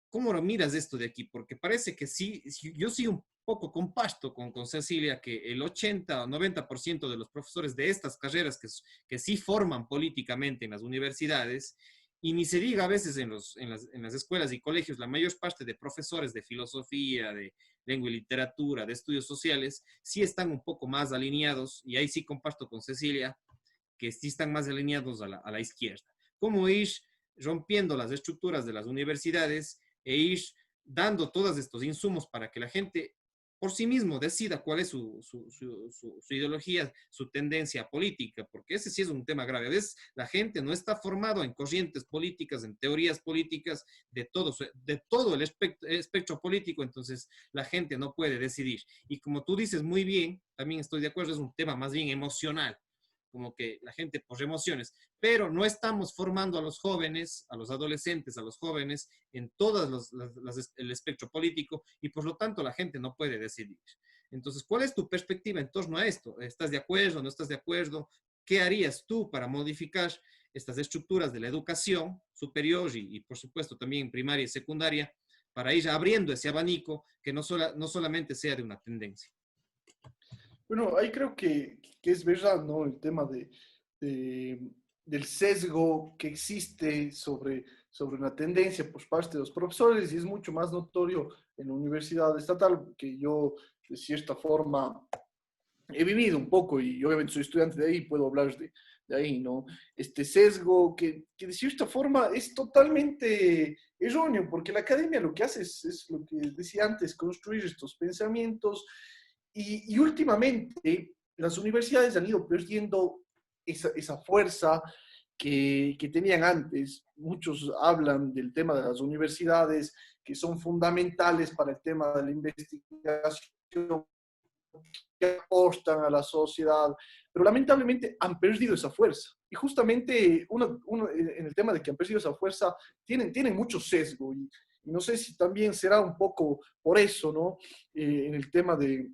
¿cómo lo miras esto de aquí? Porque parece que sí, yo sí un poco comparto con Cecilia que el 80 o 90% de los profesores de estas carreras que sí forman políticamente en las universidades, y ni se diga a veces en las escuelas y colegios, la mayor parte de profesores de filosofía, de lengua y literatura, de estudios sociales, sí están un poco más alineados, y ahí sí comparto con Cecilia, que sí están más alineados a la izquierda. ¿Cómo ir rompiendo las estructuras de las universidades e ir dando todos estos insumos para que la gente por sí mismo decida cuál es su ideología, su tendencia política? Porque ese sí es un tema grave. A veces la gente no está formado en corrientes políticas, en teorías políticas, de todo el espectro político, entonces la gente no puede decidir. Y como tú dices muy bien, también estoy de acuerdo, es un tema más bien emocional, como que la gente por emociones, pero no estamos formando a los jóvenes, a los adolescentes, a los jóvenes en todo el espectro político, y por lo tanto la gente no puede decidir. Entonces, ¿cuál es tu perspectiva en torno a esto? ¿Estás de acuerdo? ¿No estás de acuerdo? ¿Qué harías tú para modificar estas estructuras de la educación superior y por supuesto también primaria y secundaria, para ir abriendo ese abanico que no solamente sea de una tendencia? Bueno, ahí creo que es verdad, ¿no? El tema de- del sesgo que existe sobre una tendencia por parte de los profesores y es mucho más notorio en la universidad estatal, que yo de cierta forma he vivido un poco y obviamente soy estudiante de ahí, puedo hablar de ahí, ¿no? Este sesgo que de cierta forma es totalmente erróneo, porque la academia lo que hace es lo que decía antes, construir estos pensamientos y últimamente las universidades han ido perdiendo esa fuerza que tenían antes. Muchos hablan del tema de las universidades, que son fundamentales para el tema de la investigación, que aportan a la sociedad, pero lamentablemente han perdido esa fuerza. Y justamente en el tema de que han perdido esa fuerza, tienen mucho sesgo. Y no sé si también será un poco por eso, ¿no? En el tema de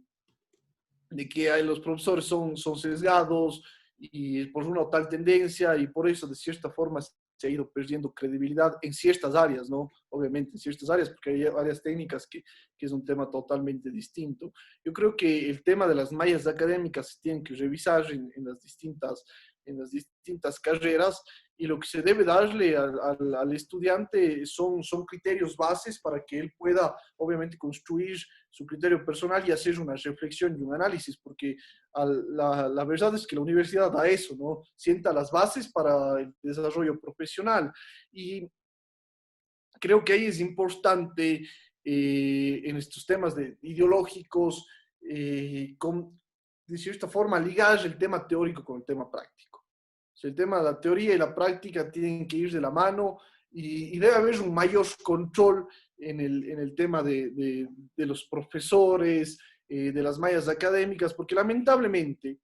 que los profesores son sesgados y por una tal tendencia y por eso de cierta forma se ha ido perdiendo credibilidad en ciertas áreas, ¿no? Obviamente en ciertas áreas, porque hay áreas técnicas que es un tema totalmente distinto. Yo creo que el tema de las mallas académicas se tienen que revisar en las distintas carreras y lo que se debe darle al estudiante son criterios bases para que él pueda, obviamente, construir su criterio personal y hacer una reflexión y un análisis, porque la verdad es que la universidad da eso, ¿no? Sienta las bases para el desarrollo profesional. Y creo que ahí es importante en estos temas ideológicos, de cierta forma, ligar el tema teórico con el tema práctico. O sea, el tema de la teoría y la práctica tienen que ir de la mano y debe haber un mayor control en el tema de los profesores, de las mallas académicas, porque lamentablemente,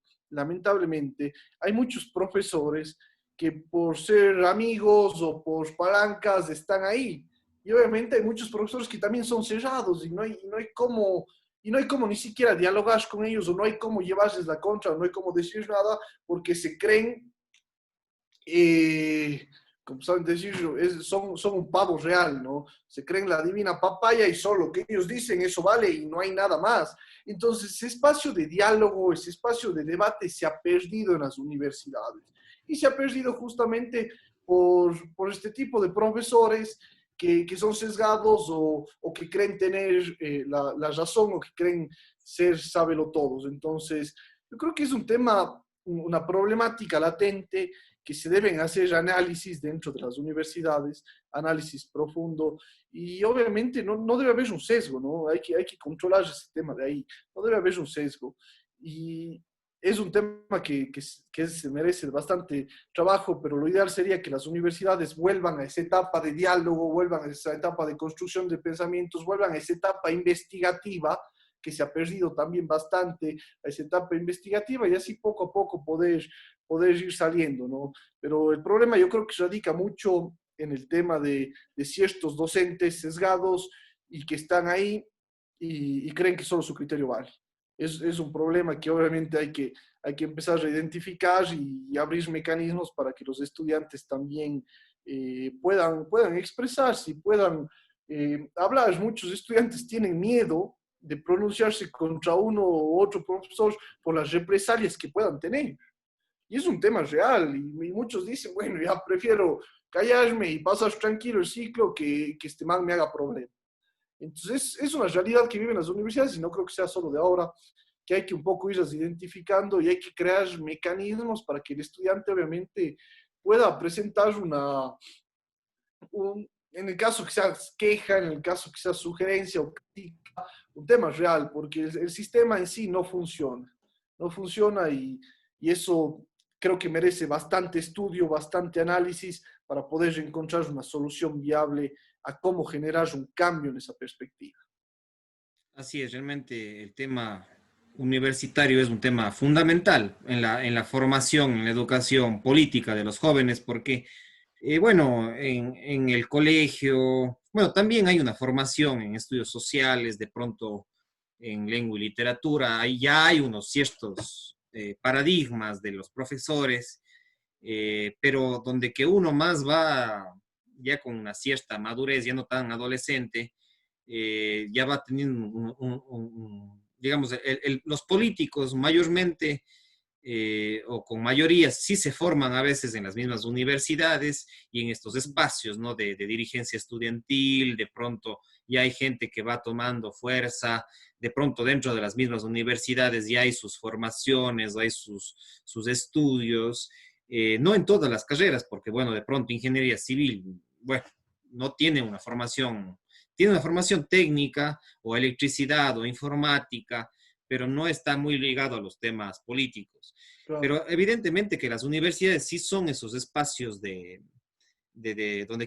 hay muchos profesores que por ser amigos o por palancas están ahí. Y obviamente hay muchos profesores que también son cerrados y no hay como ni siquiera dialogar con ellos o no hay cómo llevarles la contra, o no hay cómo decir nada porque se creen, como saben decir, son un pavo real, ¿no? Se creen la divina papaya y solo lo que ellos dicen eso vale y no hay nada más. Entonces, ese espacio de diálogo, ese espacio de debate se ha perdido en las universidades y se ha perdido justamente por este tipo de profesores que son sesgados o que creen tener la razón o que creen ser todos. Entonces, yo creo que es un tema, una problemática latente que se deben hacer análisis dentro de las universidades, análisis profundo, y obviamente no debe haber un sesgo, ¿no? Hay que controlar ese tema de ahí, no debe haber un sesgo. Y es un tema que se merece bastante trabajo, pero lo ideal sería que las universidades vuelvan a esa etapa de diálogo, vuelvan a esa etapa de construcción de pensamientos, vuelvan a esa etapa investigativa que se ha perdido también bastante, a esa etapa investigativa y así poco a poco poder ir saliendo, ¿no? Pero el problema yo creo que radica mucho en el tema de ciertos docentes sesgados y que están ahí y creen que solo su criterio vale. Es un problema que obviamente hay que empezar a identificar y abrir mecanismos para que los estudiantes también puedan expresarse y puedan hablar. Muchos estudiantes tienen miedo de pronunciarse contra uno u otro profesor por las represalias que puedan tener. Y es un tema real y muchos dicen, bueno, ya prefiero callarme y pasar tranquilo el ciclo que este man me haga problema. Entonces, es una realidad que viven las universidades y no creo que sea solo de ahora, que hay que un poco irlas identificando y hay que crear mecanismos para que el estudiante obviamente pueda presentar en el caso que sea queja, en el caso que sea sugerencia o crítica, un tema real, porque el sistema en sí no funciona y eso creo que merece bastante estudio, bastante análisis para poder encontrar una solución viable a cómo generar un cambio en esa perspectiva. Así es, realmente el tema universitario es un tema fundamental en la formación, en la educación política de los jóvenes, porque, bueno, en el colegio, bueno, también hay una formación en estudios sociales, de pronto en lengua y literatura, ahí ya hay unos ciertos paradigmas de los profesores, pero donde que uno más va ya con una cierta madurez, ya no tan adolescente, ya va teniendo digamos, los políticos mayormente o con mayoría sí se forman a veces en las mismas universidades y en estos espacios, ¿no? De dirigencia estudiantil, de pronto ya hay gente que va tomando fuerza, de pronto dentro de las mismas universidades ya hay sus formaciones, hay sus estudios, no en todas las carreras, porque bueno, de pronto ingeniería civil, bueno, no tiene una formación técnica o electricidad o informática, pero no está muy ligado a los temas políticos. Claro. Pero evidentemente que las universidades sí son esos espacios donde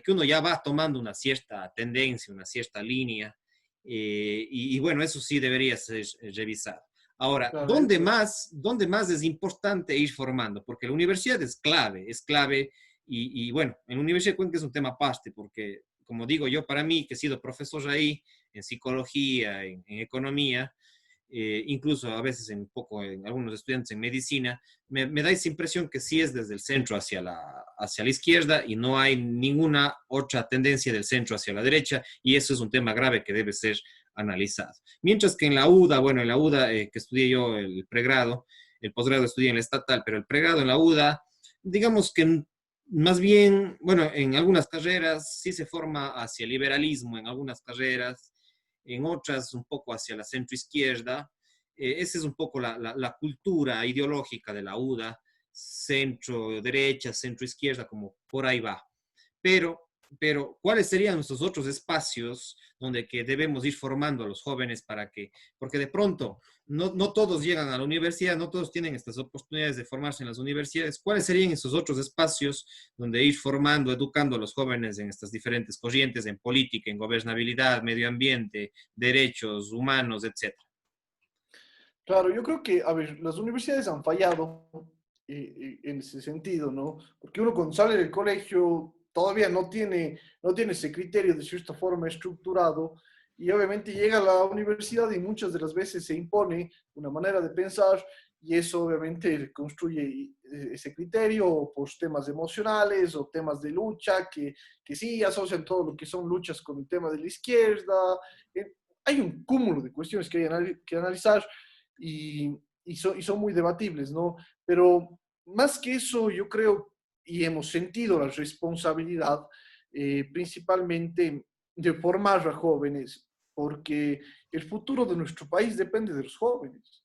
que uno ya va tomando una cierta tendencia, una cierta línea, y bueno, eso sí debería ser revisado. Ahora, Claro, ¿dónde más es importante ir formando? Porque la universidad es clave, y bueno, en la Universidad de Cuenca es un tema aparte, porque como digo yo, para mí, que he sido profesor ahí, en psicología, en economía, incluso a veces un poco en algunos estudiantes en medicina, me da esa impresión que sí es desde el centro hacia la izquierda y no hay ninguna otra tendencia del centro hacia la derecha, y eso es un tema grave que debe ser analizado. Mientras que en la UDA, bueno, en la UDA que estudié yo el pregrado, el posgrado estudié en la estatal, pero el pregrado en la UDA, digamos que más bien, bueno, en algunas carreras sí se forma hacia el liberalismo, en algunas carreras, en otras un poco hacia la centroizquierda. Esa es un poco la cultura ideológica de la UDA, centro-derecha, centro-izquierda, como por ahí va. Pero, ¿cuáles serían nuestros otros espacios donde que debemos ir formando a los jóvenes para que, porque de pronto no todos llegan a la universidad, no todos tienen estas oportunidades de formarse en las universidades? ¿Cuáles serían esos otros espacios donde ir formando, educando a los jóvenes en estas diferentes corrientes, en política, en gobernabilidad, medio ambiente, derechos humanos, etcétera? Claro, yo creo que, a ver, las universidades han fallado en ese sentido, ¿no? Porque uno cuando sale del colegio todavía no tiene ese criterio de cierta forma estructurado, y obviamente llega a la universidad y muchas de las veces se impone una manera de pensar, y eso obviamente construye ese criterio por temas emocionales o temas de lucha que sí asocian todo lo que son luchas con el tema de la izquierda. Hay un cúmulo de cuestiones que hay que analizar, y, y son muy debatibles, ¿no? Pero más que eso, yo creo, y hemos sentido la responsabilidad principalmente de formar a jóvenes, porque el futuro de nuestro país depende de los jóvenes.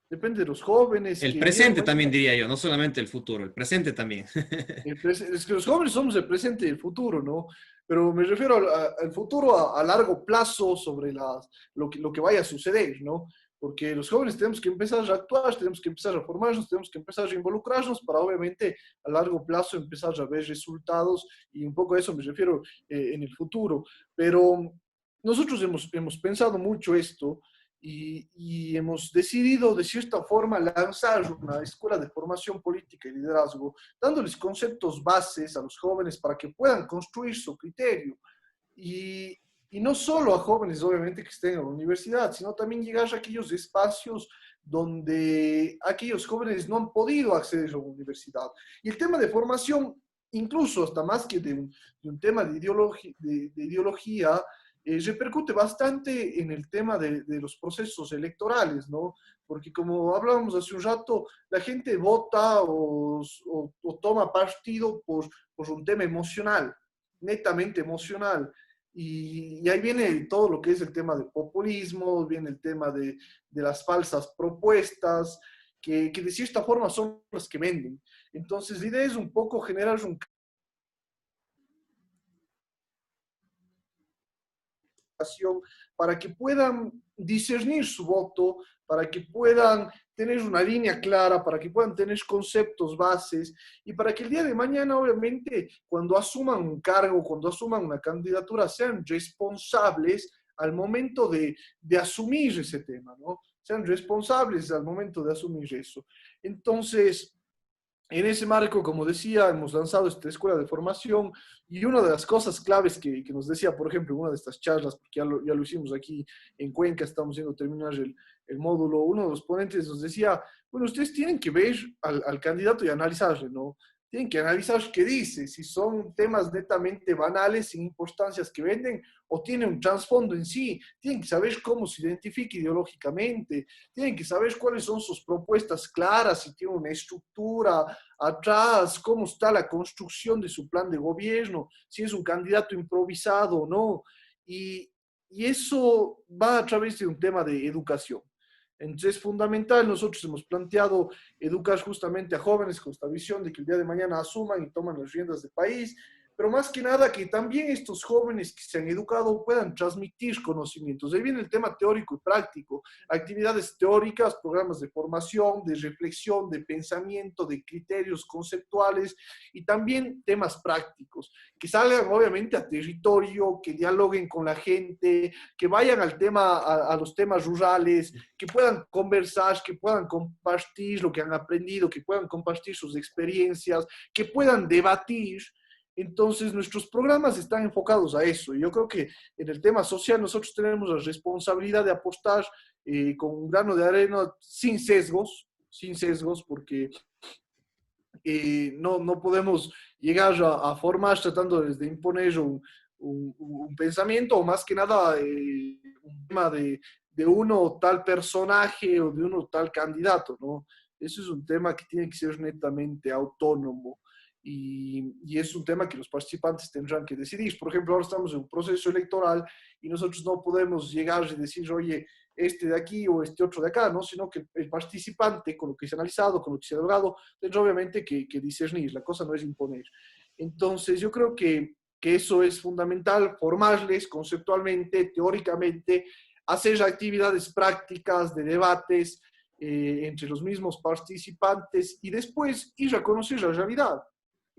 Depende de los jóvenes El que el día de presente también mañana, diría yo, no solamente el futuro, el presente también. es que los jóvenes somos el presente y el futuro, ¿no? Pero me refiero al futuro a largo plazo sobre lo que vaya a suceder, ¿no? Porque los jóvenes tenemos que empezar a actuar, tenemos que empezar a formarnos, tenemos que empezar a involucrarnos para obviamente a largo plazo empezar a ver resultados, y un poco a eso me refiero en el futuro. Pero nosotros hemos pensado mucho esto, y hemos decidido de cierta forma lanzar una escuela de formación política y liderazgo, dándoles conceptos bases a los jóvenes para que puedan construir su criterio. Y, y no solo a jóvenes, obviamente, que estén en la universidad, sino también llegar a aquellos espacios donde aquellos jóvenes no han podido acceder a la universidad. Y el tema de formación, incluso hasta más que de un tema de ideología, repercute bastante en el tema de los procesos electorales, ¿no? Porque como hablábamos hace un rato, la gente vota o toma partido por un tema emocional, netamente emocional. Y ahí viene todo lo que es el tema del populismo, viene el tema de las falsas propuestas, que de cierta forma son las que venden. Entonces, la idea es un poco generar un para que puedan discernir su voto, para que puedan tener una línea clara, para que puedan tener conceptos bases, y para que el día de mañana, obviamente, cuando asuman un cargo, cuando asuman una candidatura, sean responsables al momento de asumir ese tema, ¿no? Sean responsables al momento de asumir eso. Entonces, en ese marco, como decía, hemos lanzado esta escuela de formación, y una de las cosas claves que nos decía, por ejemplo, en una de estas charlas, porque ya lo hicimos aquí en Cuenca, estamos yendo a terminar el módulo, uno de los ponentes nos decía, bueno, ustedes tienen que ver al candidato y analizarle, ¿no? Tienen que analizar qué dice, si son temas netamente banales, sin importancias que venden, o tiene un trasfondo en sí. Tienen que saber cómo se identifica ideológicamente, tienen que saber cuáles son sus propuestas claras, si tiene una estructura atrás, cómo está la construcción de su plan de gobierno, si es un candidato improvisado o no. Y eso va a través de un tema de educación. Entonces es fundamental, nosotros hemos planteado educar justamente a jóvenes con esta visión de que el día de mañana asuman y toman las riendas del país, pero más que nada que también estos jóvenes que se han educado puedan transmitir conocimientos. Ahí viene el tema teórico y práctico, actividades teóricas, programas de formación, de reflexión, de pensamiento, de criterios conceptuales, y también temas prácticos, que salgan obviamente a territorio, que dialoguen con la gente, que vayan al tema, a los temas rurales, que puedan conversar, que puedan compartir lo que han aprendido, que puedan compartir sus experiencias, que puedan debatir. Entonces, nuestros programas están enfocados a eso. Y yo creo que en el tema social nosotros tenemos la responsabilidad de apostar con un grano de arena sin sesgos, porque no podemos llegar a formar tratando de imponer un pensamiento o más que nada un tema de uno tal personaje o de uno tal candidato, ¿no? Eso es un tema que tiene que ser netamente autónomo y es un tema que los participantes tendrán que decidir. Por ejemplo, ahora estamos en un proceso electoral y nosotros no podemos llegar y decir, oye, este de aquí o este otro de acá, ¿no? Sino que el participante, con lo que se ha analizado, con lo que se ha logrado, tendrá obviamente que discernir, la cosa no es imponer. Entonces, yo creo que eso es fundamental, formarles conceptualmente, teóricamente, hacer actividades prácticas de debates entre los mismos participantes y después ir a conocer la realidad.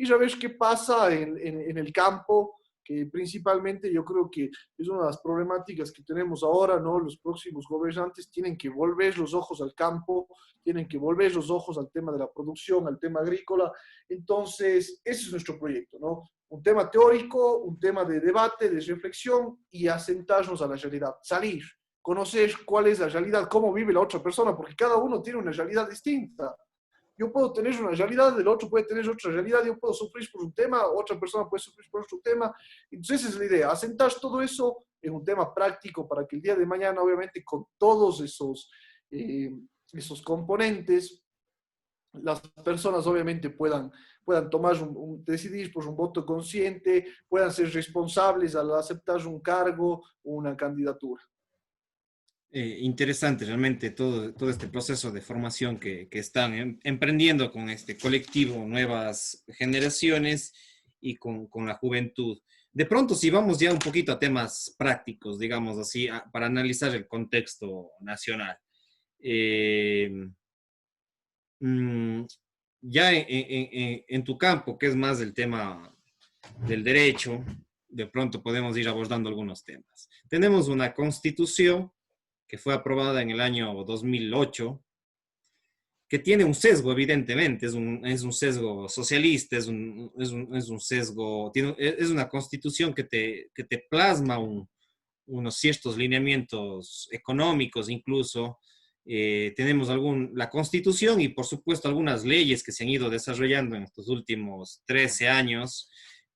Ir a ver qué pasa en el campo, que principalmente yo creo que es una de las problemáticas que tenemos ahora, ¿no? Los próximos gobernantes tienen que volver los ojos al campo, tienen que volver los ojos al tema de la producción, al tema agrícola. Entonces, ese es nuestro proyecto, ¿no? Un tema teórico, un tema de debate, de reflexión y asentarnos a la realidad, salir, conocer cuál es la realidad, cómo vive la otra persona, porque cada uno tiene una realidad distinta. Yo puedo tener una realidad, el otro puede tener otra realidad, yo puedo sufrir por un tema, otra persona puede sufrir por otro tema. Entonces esa es la idea, asentar todo eso en un tema práctico para que el día de mañana, obviamente, con todos esos componentes, las personas obviamente puedan tomar decidir por un voto consciente, puedan ser responsables al aceptar un cargo o una candidatura. Interesante realmente todo este proceso de formación que están emprendiendo con este colectivo Nuevas Generaciones y con la juventud. De pronto, si vamos ya un poquito a temas prácticos, digamos así, para analizar el contexto nacional. Eh, mm, ya en tu campo, que es más el tema del derecho, de pronto podemos ir abordando algunos temas. Tenemos una constitución que fue aprobada en el año 2008, que tiene un sesgo, evidentemente, es un sesgo socialista, es un sesgo, es una constitución que te plasma unos ciertos lineamientos económicos incluso. Tenemos la constitución y por supuesto algunas leyes que se han ido desarrollando en estos últimos 13 años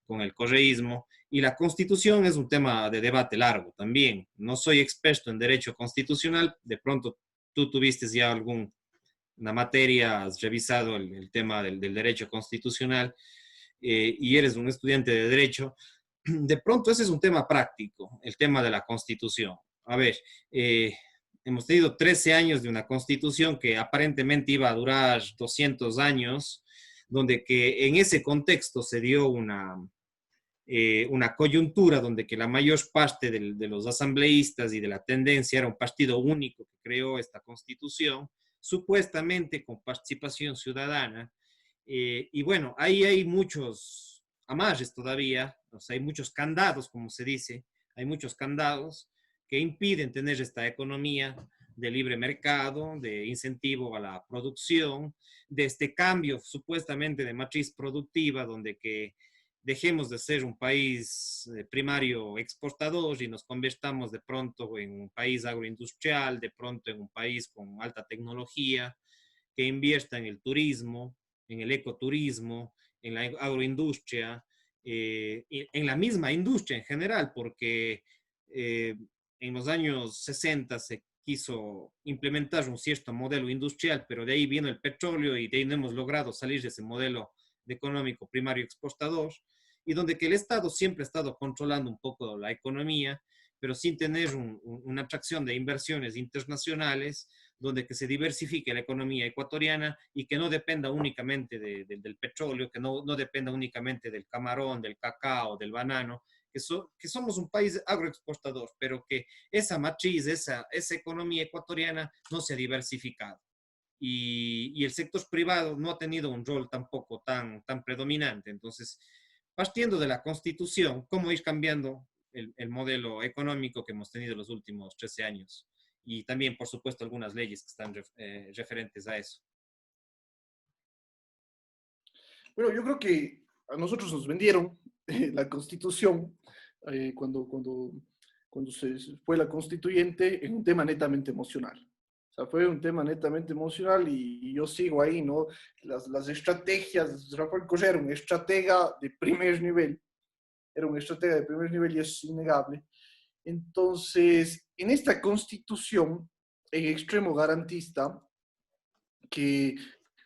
con el correísmo. Y la constitución es un tema de debate largo también. No soy experto en derecho constitucional, de pronto tú tuviste ya una materia, has revisado el tema del derecho constitucional y eres un estudiante de derecho. De pronto ese es un tema práctico, el tema de la constitución. A ver, hemos tenido 13 años de una constitución que aparentemente iba a durar 200 años, donde que en ese contexto se dio una coyuntura donde que la mayor parte de los asambleístas y de la tendencia era un partido único que creó esta constitución, supuestamente con participación ciudadana. Y bueno, ahí hay muchos amarres todavía, o sea, hay muchos candados, como se dice, hay muchos candados que impiden tener esta economía de libre mercado, de incentivo a la producción, de este cambio supuestamente de matriz productiva, donde que dejemos de ser un país primario exportador y nos convertamos de pronto en un país agroindustrial, de pronto en un país con alta tecnología, que invierta en el turismo, en el ecoturismo, en la agroindustria, en la misma industria en general, porque en los años 60 se quiso implementar un cierto modelo industrial, pero de ahí vino el petróleo y de ahí no hemos logrado salir de ese modelo de económico primario exportador, y donde que el Estado siempre ha estado controlando un poco la economía, pero sin tener una atracción de inversiones internacionales, donde que se diversifique la economía ecuatoriana y que no dependa únicamente del petróleo, que no dependa únicamente del camarón, del cacao, del banano, que somos un país agroexportador, pero que esa matriz, esa economía ecuatoriana no se ha diversificado. Y el sector privado no ha tenido un rol tampoco tan predominante. Entonces, partiendo de la Constitución, cómo ir cambiando el modelo económico que hemos tenido los últimos 13 años. Y también, por supuesto, algunas leyes que están referentes a eso. Bueno, yo creo que a nosotros nos vendieron la Constitución, cuando se fue la constituyente, en un tema netamente emocional. O sea, fue un tema netamente emocional y yo sigo ahí, ¿no? Las estrategias, Rafael Correa era un estratega de primer nivel, era un estratega de primer nivel y es innegable. Entonces, en esta constitución, en extremo garantista, que,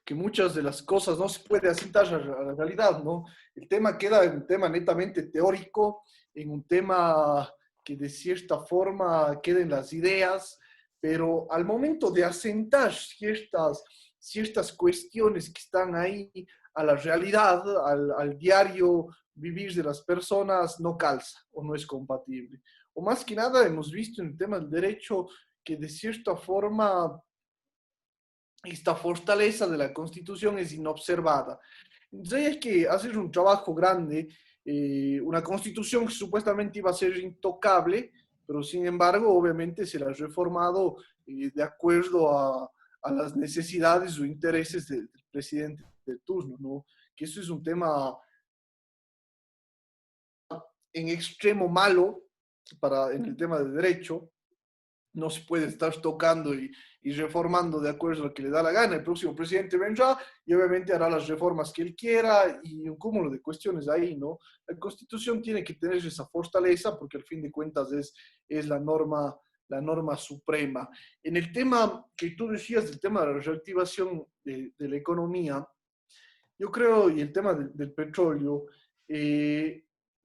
que muchas de las cosas no se puede asentar a la realidad, ¿no? El tema queda en un tema netamente teórico, en un tema que de cierta forma queden las ideas, pero al momento de asentar ciertas cuestiones que están ahí a la realidad, al diario vivir de las personas, no calza o no es compatible. O más que nada hemos visto en el tema del derecho que de cierta forma esta fortaleza de la Constitución es inobservada. Entonces hay que hacer un trabajo grande, una Constitución que supuestamente iba a ser intocable, pero sin embargo, obviamente se la ha reformado de acuerdo a las necesidades o intereses del presidente de turno, ¿no? Que eso es un tema en extremo malo en el tema de derecho, no se puede estar tocando y reformando de acuerdo a lo que le da la gana. El próximo presidente vendrá y obviamente hará las reformas que él quiera y un cúmulo de cuestiones ahí, ¿no? La Constitución tiene que tener esa fortaleza porque al fin de cuentas es la norma suprema. En el tema que tú decías, del tema de la reactivación de la economía, yo creo, y el tema del petróleo,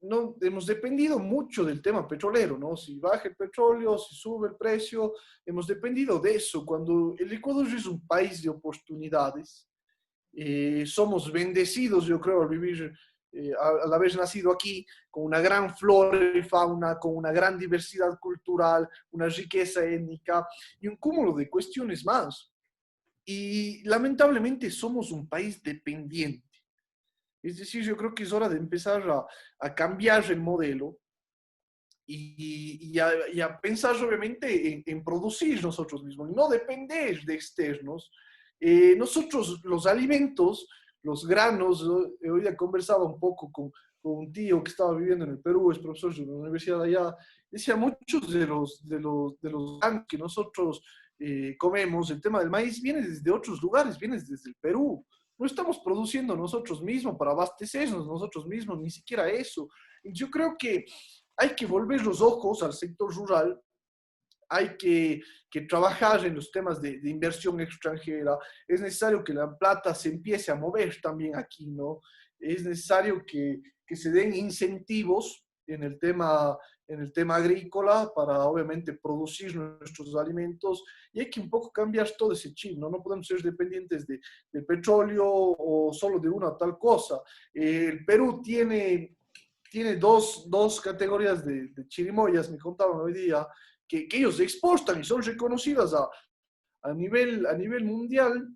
no, hemos dependido mucho del tema petrolero, ¿no? Si baja el petróleo, si sube el precio, hemos dependido de eso. Cuando el Ecuador es un país de oportunidades, somos bendecidos, yo creo, al vivir, al haber nacido aquí, con una gran flora y fauna, con una gran diversidad cultural, una riqueza étnica y un cúmulo de cuestiones más. Y lamentablemente somos un país dependiente. Es decir, yo creo que es hora de empezar a cambiar el modelo y a pensar obviamente en producir nosotros mismos, no depender de externos. Nosotros los alimentos, los granos, hoy día conversaba un poco con un tío que estaba viviendo en el Perú, es profesor de la universidad de allá, decía muchos de los granos que nosotros comemos, el tema del maíz viene desde otros lugares, viene desde el Perú. No estamos produciendo nosotros mismos para abastecernos nosotros mismos, ni siquiera eso. Yo creo que hay que volver los ojos al sector rural, hay que trabajar en los temas de inversión extranjera, es necesario que la plata se empiece a mover también aquí, ¿no? Es necesario que se den incentivos en el tema agrícola para obviamente producir nuestros alimentos y hay que un poco cambiar todo ese chip, ¿no? No podemos ser dependientes del petróleo o solo de una o tal cosa. El Perú tiene dos categorías de chirimoyas, me contaban hoy día, que ellos exportan y son reconocidas a nivel mundial,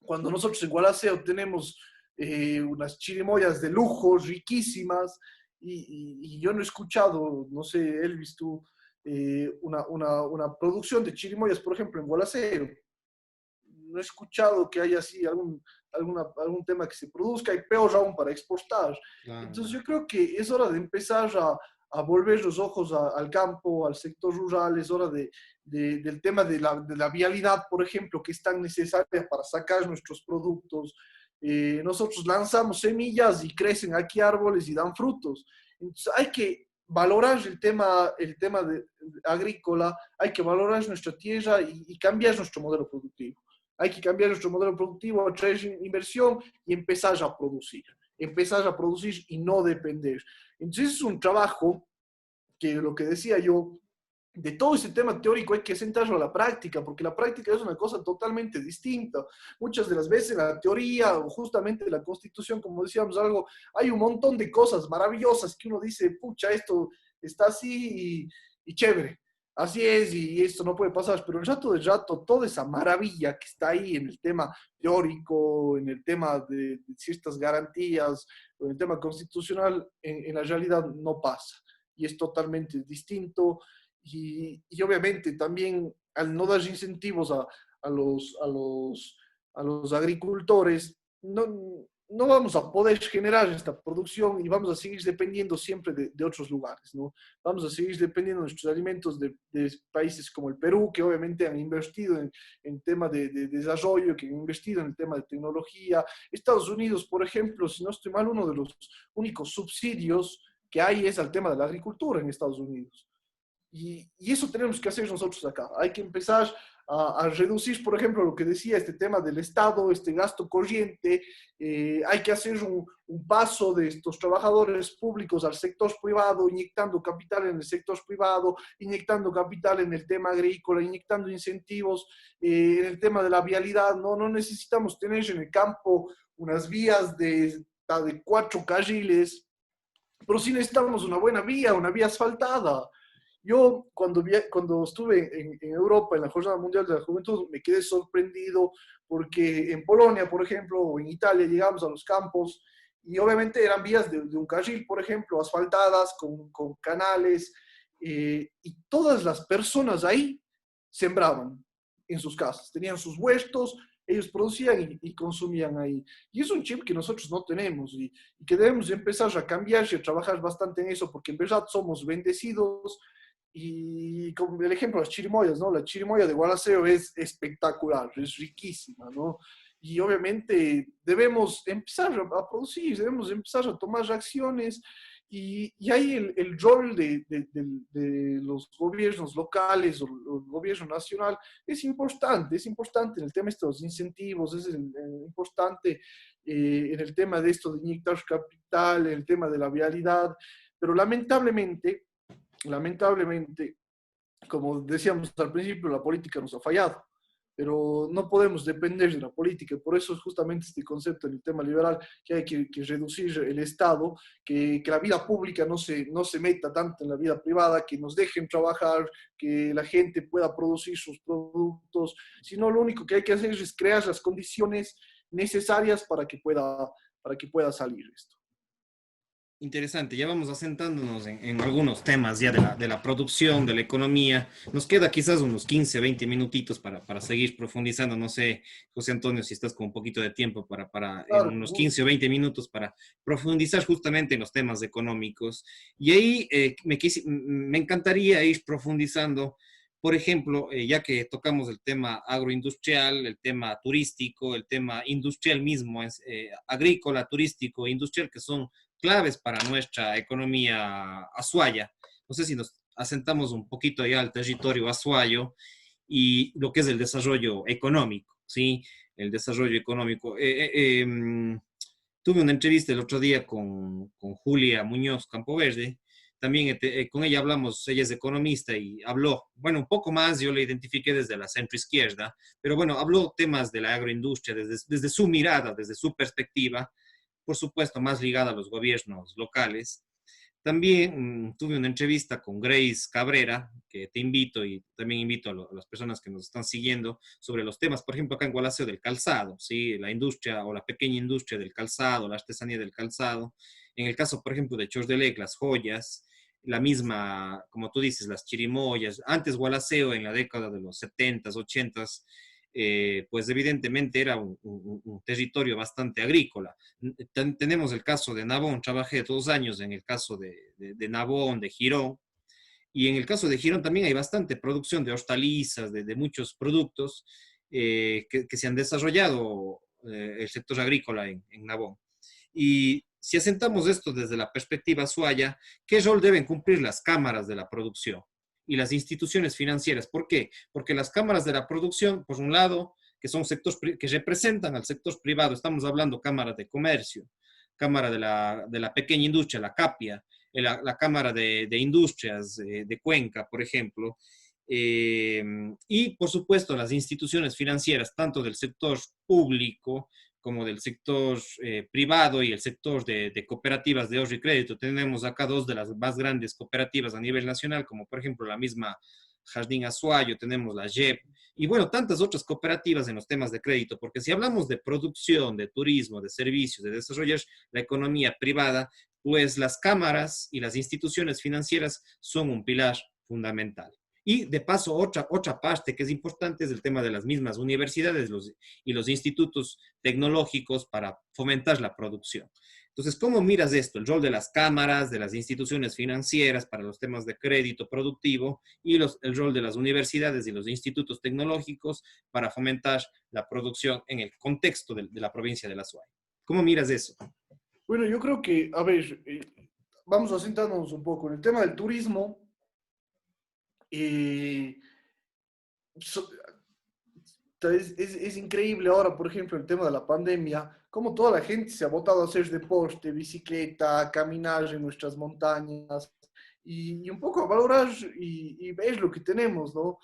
cuando nosotros en Gualaceo tenemos unas chirimoyas de lujo, riquísimas, y yo no he escuchado, no sé, Elvis, tú, una producción de chirimoyas, por ejemplo, en Gualaceo. No he escuchado que haya así algún tema que se produzca y peor aún para exportar. Claro. Entonces yo creo que es hora de empezar a volver los ojos al campo, al sector rural, es hora del tema de la vialidad, por ejemplo, que es tan necesaria para sacar nuestros productos. Nosotros lanzamos semillas y crecen aquí árboles y dan frutos. Entonces hay que valorar el tema agrícola, hay que valorar nuestra tierra y cambiar nuestro modelo productivo. Hay que cambiar nuestro modelo productivo, traer inversión y empezar a producir y no depender. Entonces es un trabajo que lo que decía yo, de todo ese tema teórico hay que centrarlo a la práctica, porque la práctica es una cosa totalmente distinta. Muchas de las veces la teoría o justamente la constitución, como decíamos algo, hay un montón de cosas maravillosas que uno dice, pucha, esto está así y chévere. Así es, y esto no puede pasar, pero el rato de rato, toda esa maravilla que está ahí en el tema teórico, en el tema de ciertas garantías, o en el tema constitucional, en la realidad no pasa. Y es totalmente distinto y obviamente también al no dar incentivos a los agricultores, no, no vamos a poder generar esta producción y vamos a seguir dependiendo siempre de otros lugares, ¿no? Vamos a seguir dependiendo de nuestros alimentos de países como el Perú, que obviamente han invertido en tema de desarrollo, que han invertido en el tema de tecnología. Estados Unidos, por ejemplo, si no estoy mal, uno de los únicos subsidios que hay es al tema de la agricultura en Estados Unidos. Y eso tenemos que hacer nosotros acá. Hay que empezar a reducir, por ejemplo, lo que decía, este tema del Estado, este gasto corriente. Hay que hacer un paso de estos trabajadores públicos al sector privado, inyectando capital en el sector privado, inyectando capital en el tema agrícola, inyectando incentivos en el tema de la vialidad. No, no necesitamos tener en el campo unas vías de 4 carriles, pero sí necesitamos una buena vía, una vía asfaltada. Yo cuando estuve en Europa, en la Jornada Mundial de la Juventud, me quedé sorprendido porque en Polonia, por ejemplo, o en Italia, llegamos a los campos y obviamente eran vías de un carril, por ejemplo, asfaltadas, con canales, y todas las personas ahí sembraban en sus casas, tenían sus huertos, ellos producían y consumían ahí. Y es un chip que nosotros no tenemos y que debemos empezar a cambiar y a trabajar bastante en eso, porque en verdad somos bendecidos. Y como el ejemplo de las chirimoyas, ¿no? La chirimoya de Gualaceo es espectacular, es riquísima, ¿no? Y obviamente debemos empezar a producir, debemos empezar a tomar acciones y ahí el rol de los gobiernos locales o el gobierno nacional es importante en el tema de estos incentivos, importante en el tema de esto de inyectar capital, en el tema de la vialidad, pero lamentablemente, como decíamos al principio, la política nos ha fallado, pero no podemos depender de la política. Por eso es justamente este concepto en el tema liberal, que hay que reducir el Estado, que la vida pública no se meta tanto en la vida privada, que nos dejen trabajar, que la gente pueda producir sus productos, sino lo único que hay que hacer es crear las condiciones necesarias para que pueda salir esto. Interesante, ya vamos asentándonos en algunos temas ya de la producción, de la economía. Nos queda quizás unos 15, 20 minutitos para seguir profundizando. No sé, José Antonio, si estás con un poquito de tiempo para en Claro, con unos gusto. 15 o 20 minutos para profundizar justamente en los temas económicos. Y ahí me encantaría ir profundizando, por ejemplo, ya que tocamos el tema agroindustrial, el tema turístico, el tema industrial mismo, agrícola, turístico, industrial, que son claves para nuestra economía azuaya. No sé si nos asentamos un poquito allá al territorio azuayo y lo que es el desarrollo económico, ¿sí? El desarrollo económico. Tuve una entrevista el otro día con Julia Muñoz Campoverde. También con ella hablamos, ella es economista y habló, bueno, un poco más, yo la identifiqué desde la centroizquierda, pero bueno, habló temas de la agroindustria desde su mirada, desde su perspectiva, por supuesto, más ligada a los gobiernos locales. También tuve una entrevista con Grace Cabrera, que te invito y también invito a las personas que nos están siguiendo sobre los temas, por ejemplo, acá en Gualaceo del calzado, ¿sí? La industria o la pequeña industria del calzado, la artesanía del calzado. En el caso, por ejemplo, de Chordelec, las joyas, la misma, como tú dices, las chirimoyas. Antes Gualaceo, en la década de los 70s, 80s, pues evidentemente era un territorio bastante agrícola. Tenemos el caso de Nabón, trabajé 2 años en el caso de Nabón, de Girón, y en el caso de Girón también hay bastante producción de hortalizas, de muchos productos que se han desarrollado el sector agrícola en Nabón. Y si asentamos esto desde la perspectiva suaya, ¿qué rol deben cumplir las cámaras de la producción y las instituciones financieras? ¿Por qué? Porque las cámaras de la producción, por un lado, que son sectores que representan al sector privado, estamos hablando cámara de comercio, cámara de la pequeña industria, la CAPIA, la Cámara de Industrias de Cuenca, por ejemplo, y por supuesto las instituciones financieras, tanto del sector público como del sector privado y el sector de cooperativas de ahorro y crédito. Tenemos acá dos de las más grandes cooperativas a nivel nacional, como por ejemplo la misma Jardín Azuayo, tenemos la JEP, y bueno, tantas otras cooperativas en los temas de crédito, porque si hablamos de producción, de turismo, de servicios, de desarrollar la economía privada, pues las cámaras y las instituciones financieras son un pilar fundamental. Y de paso, otra parte que es importante es el tema de las mismas universidades y los institutos tecnológicos para fomentar la producción. Entonces, ¿cómo miras esto? El rol de las cámaras, de las instituciones financieras para los temas de crédito productivo y el rol de las universidades y los institutos tecnológicos para fomentar la producción en el contexto de la provincia de La Suay. ¿Cómo miras eso? Bueno, yo creo que, a ver, vamos a sentarnos un poco en el tema del turismo. eh, so- es increíble ahora, por ejemplo, el tema de la pandemia, cómo toda la gente se ha botado a hacer deporte, bicicleta, caminar en nuestras montañas y un poco a valorar y ver lo que tenemos, ¿no?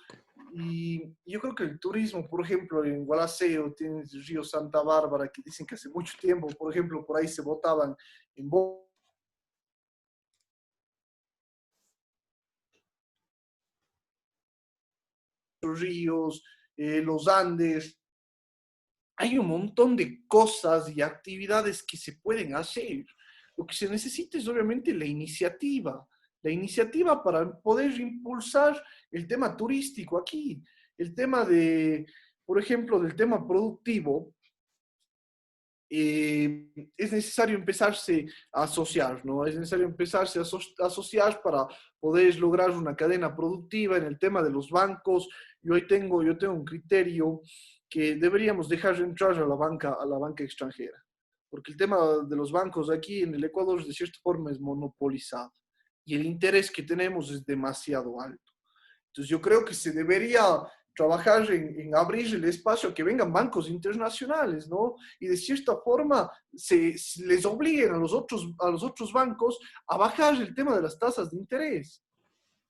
Y yo creo que el turismo, por ejemplo, en Gualaceo, tienes el río Santa Bárbara, que dicen que hace mucho tiempo, por ejemplo, por ahí se botaban en los ríos, los Andes. Hay un montón de cosas y actividades que se pueden hacer. Lo que se necesita es obviamente la iniciativa para poder impulsar el tema turístico aquí, el tema de, por ejemplo, del tema productivo. Es necesario empezarse a asociar, ¿no? Es necesario empezarse a asociar para poder lograr una cadena productiva en el tema de los bancos. Yo tengo un criterio que deberíamos dejar entrar a la banca extranjera, porque el tema de los bancos aquí en el Ecuador de cierta forma es monopolizado y el interés que tenemos es demasiado alto. Entonces yo creo que se debería trabajar en abrir el espacio a que vengan bancos internacionales, ¿no? Y de cierta forma se les obliguen a los otros bancos a bajar el tema de las tasas de interés.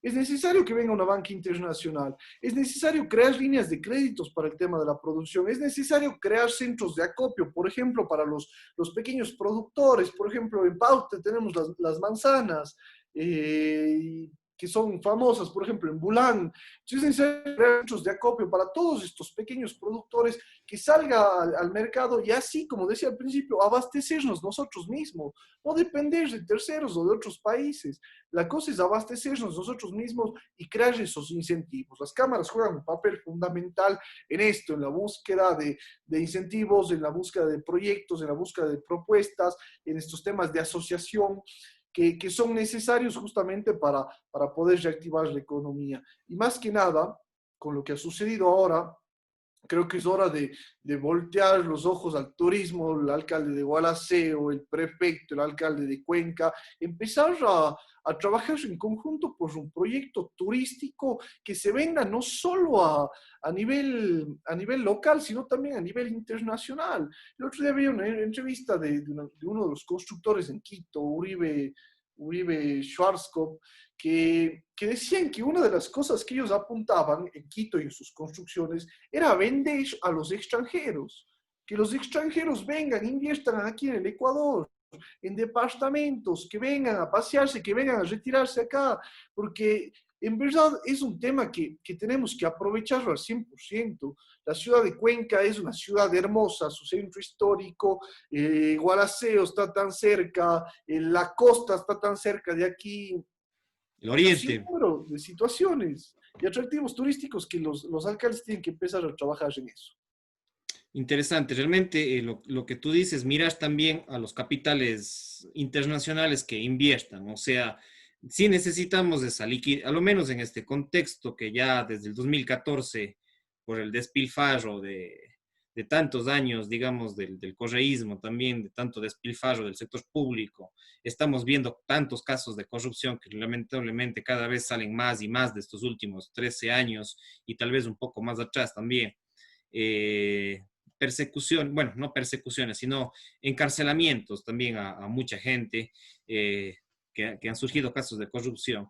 Es necesario que venga una banca internacional, es necesario crear líneas de créditos para el tema de la producción, es necesario crear centros de acopio, por ejemplo, para los pequeños productores, por ejemplo, en Pauta tenemos las manzanas, que son famosas, por ejemplo, en Bulán. Entonces es necesario crear centros de acopio para todos estos pequeños productores que salga al mercado y así, como decía al principio, abastecernos nosotros mismos, no depender de terceros o de otros países. La cosa es abastecernos nosotros mismos y crear esos incentivos. Las cámaras juegan un papel fundamental en esto, en la búsqueda de incentivos, en la búsqueda de proyectos, en la búsqueda de propuestas, en estos temas de asociación que son necesarios justamente para poder reactivar la economía. Y más que nada, con lo que ha sucedido ahora, creo que es hora de voltear los ojos al turismo, el alcalde de Gualaceo, el prefecto, el alcalde de Cuenca, empezar a trabajar en conjunto por un proyecto turístico que se venda no solo a nivel local, sino también a nivel internacional. El otro día vi una entrevista de uno de los constructores en Quito, Uribe Schwarzkopf, que decían que una de las cosas que ellos apuntaban en Quito y en sus construcciones era vender a los extranjeros, que los extranjeros vengan, inviertan aquí en el Ecuador, en departamentos, que vengan a pasearse, que vengan a retirarse acá, porque en verdad es un tema que tenemos que aprovecharlo al 100%. La ciudad de Cuenca es una ciudad hermosa, su centro histórico, Gualaceo está tan cerca, la costa está tan cerca de aquí, El y un Oriente. sinnúmero de situaciones y atractivos turísticos que los alcaldes tienen que empezar a trabajar en eso. Interesante, realmente lo que tú dices, miras también a los capitales internacionales que inviertan, o sea, sí necesitamos esa liquidez, a lo menos en este contexto que ya desde el 2014, por el despilfarro de tantos años, digamos, del correísmo también, de tanto despilfarro del sector público, estamos viendo tantos casos de corrupción que lamentablemente cada vez salen más y más de estos últimos 13 años y tal vez un poco más atrás también. Eh, Persecución, bueno, no persecuciones, sino encarcelamientos también a mucha gente que han surgido casos de corrupción.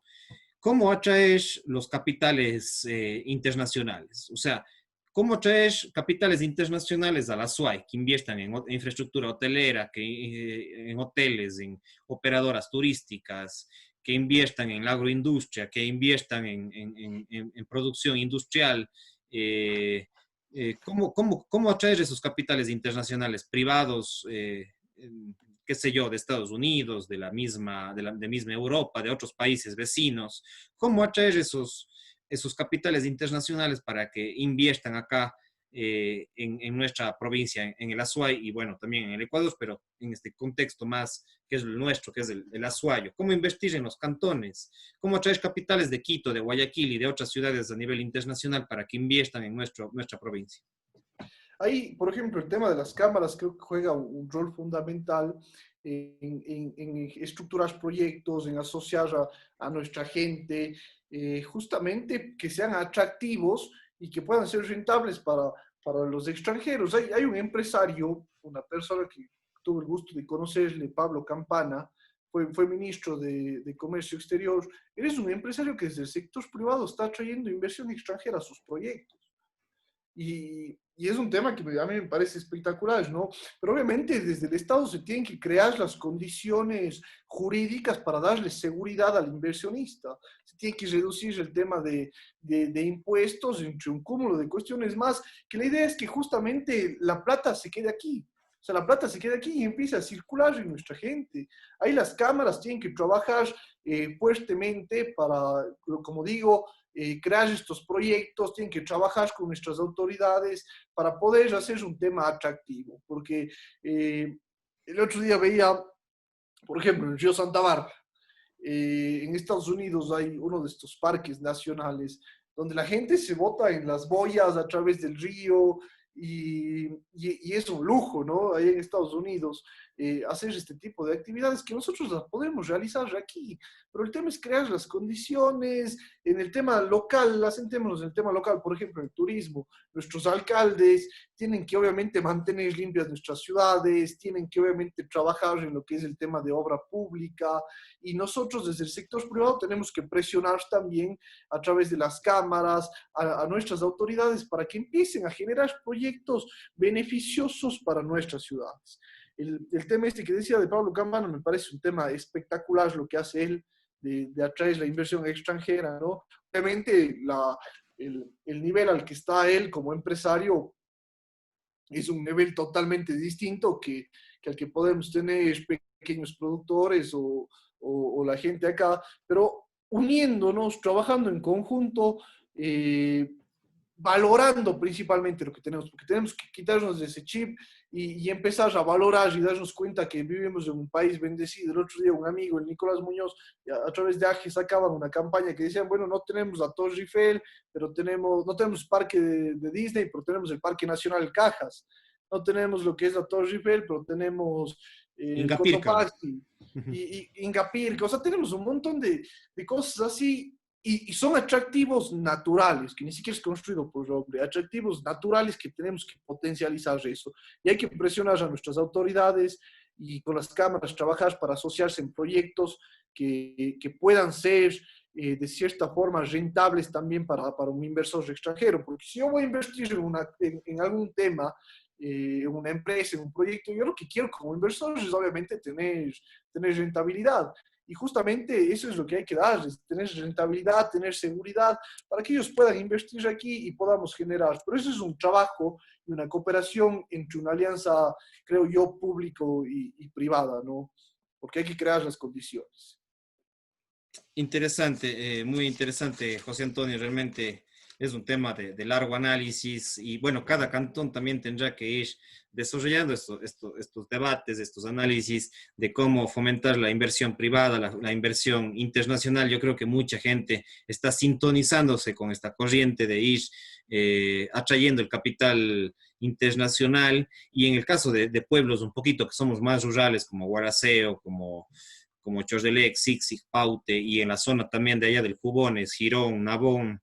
¿Cómo atraer los capitales internacionales? O sea, ¿cómo atraer capitales internacionales a la SUAY que inviertan en infraestructura hotelera, en hoteles, en operadoras turísticas, que inviertan en la agroindustria, que inviertan en producción industrial? Eh, ¿Cómo atraer esos capitales internacionales privados, qué sé yo, de Estados Unidos, de la misma Europa, de otros países vecinos? ¿Cómo atraer esos capitales internacionales para que inviertan acá en nuestra provincia, en el Azuay y bueno, también en el Ecuador, pero en este contexto más que es el nuestro, que es el Azuayo. ¿Cómo invertir en los cantones? ¿Cómo atraer capitales de Quito, de Guayaquil y de otras ciudades a nivel internacional para que inviertan en nuestra provincia? Ahí, por ejemplo, el tema de las cámaras creo que juega un rol fundamental en estructurar proyectos, en asociar a nuestra gente, justamente que sean atractivos y que puedan ser rentables para los extranjeros. Hay un empresario, una persona que tuve el gusto de conocerle, Pablo Campana, fue ministro de Comercio Exterior. Él es un empresario que desde el sector privado está atrayendo inversión extranjera a sus proyectos. Y es un tema que a mí me parece espectacular, ¿no? Pero obviamente desde el Estado se tienen que crear las condiciones jurídicas para darle seguridad al inversionista. Se tiene que reducir el tema de impuestos entre un cúmulo de cuestiones más, que la idea es que justamente la plata se quede aquí. O sea, la plata se queda aquí y empieza a circular en nuestra gente. Ahí las cámaras tienen que trabajar fuertemente para, como digo, crear estos proyectos, tienen que trabajar con nuestras autoridades para poder hacer un tema atractivo. Porque el otro día veía, por ejemplo, en el río Santa Bárbara, en Estados Unidos hay uno de estos parques nacionales donde la gente se bota en las boyas a través del río y es un lujo, ¿no? Ahí en Estados Unidos, hacer este tipo de actividades que nosotros las podemos realizar aquí, pero el tema es crear las condiciones en el tema local, asentémonos en el tema local, por ejemplo, el turismo. Nuestros alcaldes tienen que obviamente mantener limpias nuestras ciudades, tienen que obviamente trabajar en lo que es el tema de obra pública, y nosotros desde el sector privado tenemos que presionar también a través de las cámaras a nuestras autoridades para que empiecen a generar proyectos beneficiosos para nuestras ciudades. El tema este que decía de Pablo Campana me parece un tema espectacular lo que hace él de atraer la inversión extranjera, ¿no? Obviamente el nivel al que está él como empresario es un nivel totalmente distinto que al que podemos tener pequeños productores o la gente acá, pero uniéndonos, trabajando en conjunto, valorando principalmente lo que tenemos, porque tenemos que quitarnos de ese chip y empezar a valorar y darnos cuenta que vivimos en un país bendecido. El otro día un amigo, el Nicolás Muñoz, a través de AGE sacaban una campaña que decían, bueno, no tenemos la Torre Eiffel, pero no tenemos parque de Disney, pero tenemos el Parque Nacional Cajas. No tenemos lo que es la Torre Eiffel, pero tenemos el Ingapirca. Cotopaxi y Ingapirca. O sea, tenemos un montón de cosas así y son atractivos naturales, que ni siquiera es construido por el hombre, atractivos naturales que tenemos que potencializar eso. Y hay que presionar a nuestras autoridades y con las cámaras trabajar para asociarse en proyectos que puedan ser de cierta forma rentables también para un inversor extranjero. Porque si yo voy a invertir en algún tema, en una empresa, en un proyecto, yo lo que quiero como inversor es obviamente tener rentabilidad. Y justamente eso es lo que hay que dar, es tener rentabilidad, tener seguridad, para que ellos puedan invertir aquí y podamos generar. Pero eso es un trabajo y una cooperación entre una alianza, creo yo, público y privada, ¿no? Porque hay que crear las condiciones. Interesante, muy interesante, José Antonio. Realmente es un tema de largo análisis y bueno, cada cantón también tendrá que ir desarrollando estos debates, estos análisis de cómo fomentar la inversión privada, la inversión internacional. Yo creo que mucha gente está sintonizándose con esta corriente de ir atrayendo el capital internacional y en el caso de pueblos un poquito que somos más rurales como Guaraceo, como Chordelec, Sixig, Paute, y en la zona también de allá del Jubones, Girón, Nabón,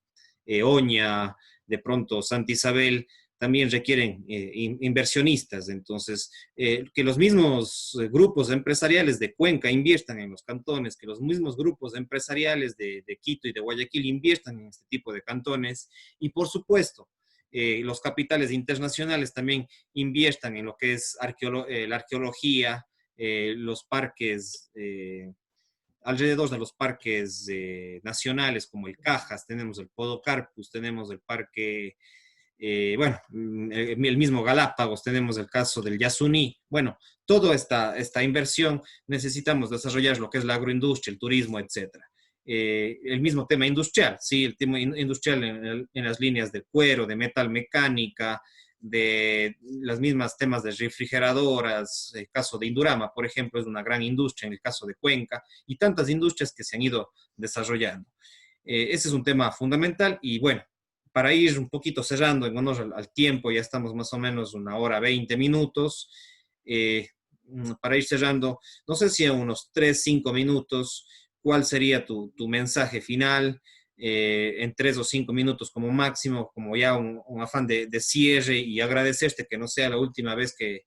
Oña, de pronto Santa Isabel, también requieren inversionistas. Entonces, que los mismos grupos empresariales de Cuenca inviertan en los cantones, que los mismos grupos empresariales de Quito y de Guayaquil inviertan en este tipo de cantones, y por supuesto, los capitales internacionales también inviertan en lo que es la arqueología, los parques, alrededor de los parques nacionales como el Cajas, tenemos el Podocarpus, tenemos el parque, bueno, el mismo Galápagos, tenemos el caso del Yasuní. Bueno, toda esta inversión necesitamos desarrollar lo que es la agroindustria, el turismo, etcétera. el mismo tema industrial, ¿sí? El tema industrial en las líneas de cuero, de metal mecánica, de las mismas temas de refrigeradoras, el caso de Indurama, por ejemplo, es una gran industria en el caso de Cuenca, y tantas industrias que se han ido desarrollando. Ese es un tema fundamental y bueno, para ir un poquito cerrando en honor al tiempo, ya estamos más o menos 1 hora 20 minutos, para ir cerrando, no sé si en unos 3, 5 minutos, ¿cuál sería tu mensaje final? En 3 o 5 minutos como máximo, como ya un afán de cierre y agradecerte que no sea la última vez que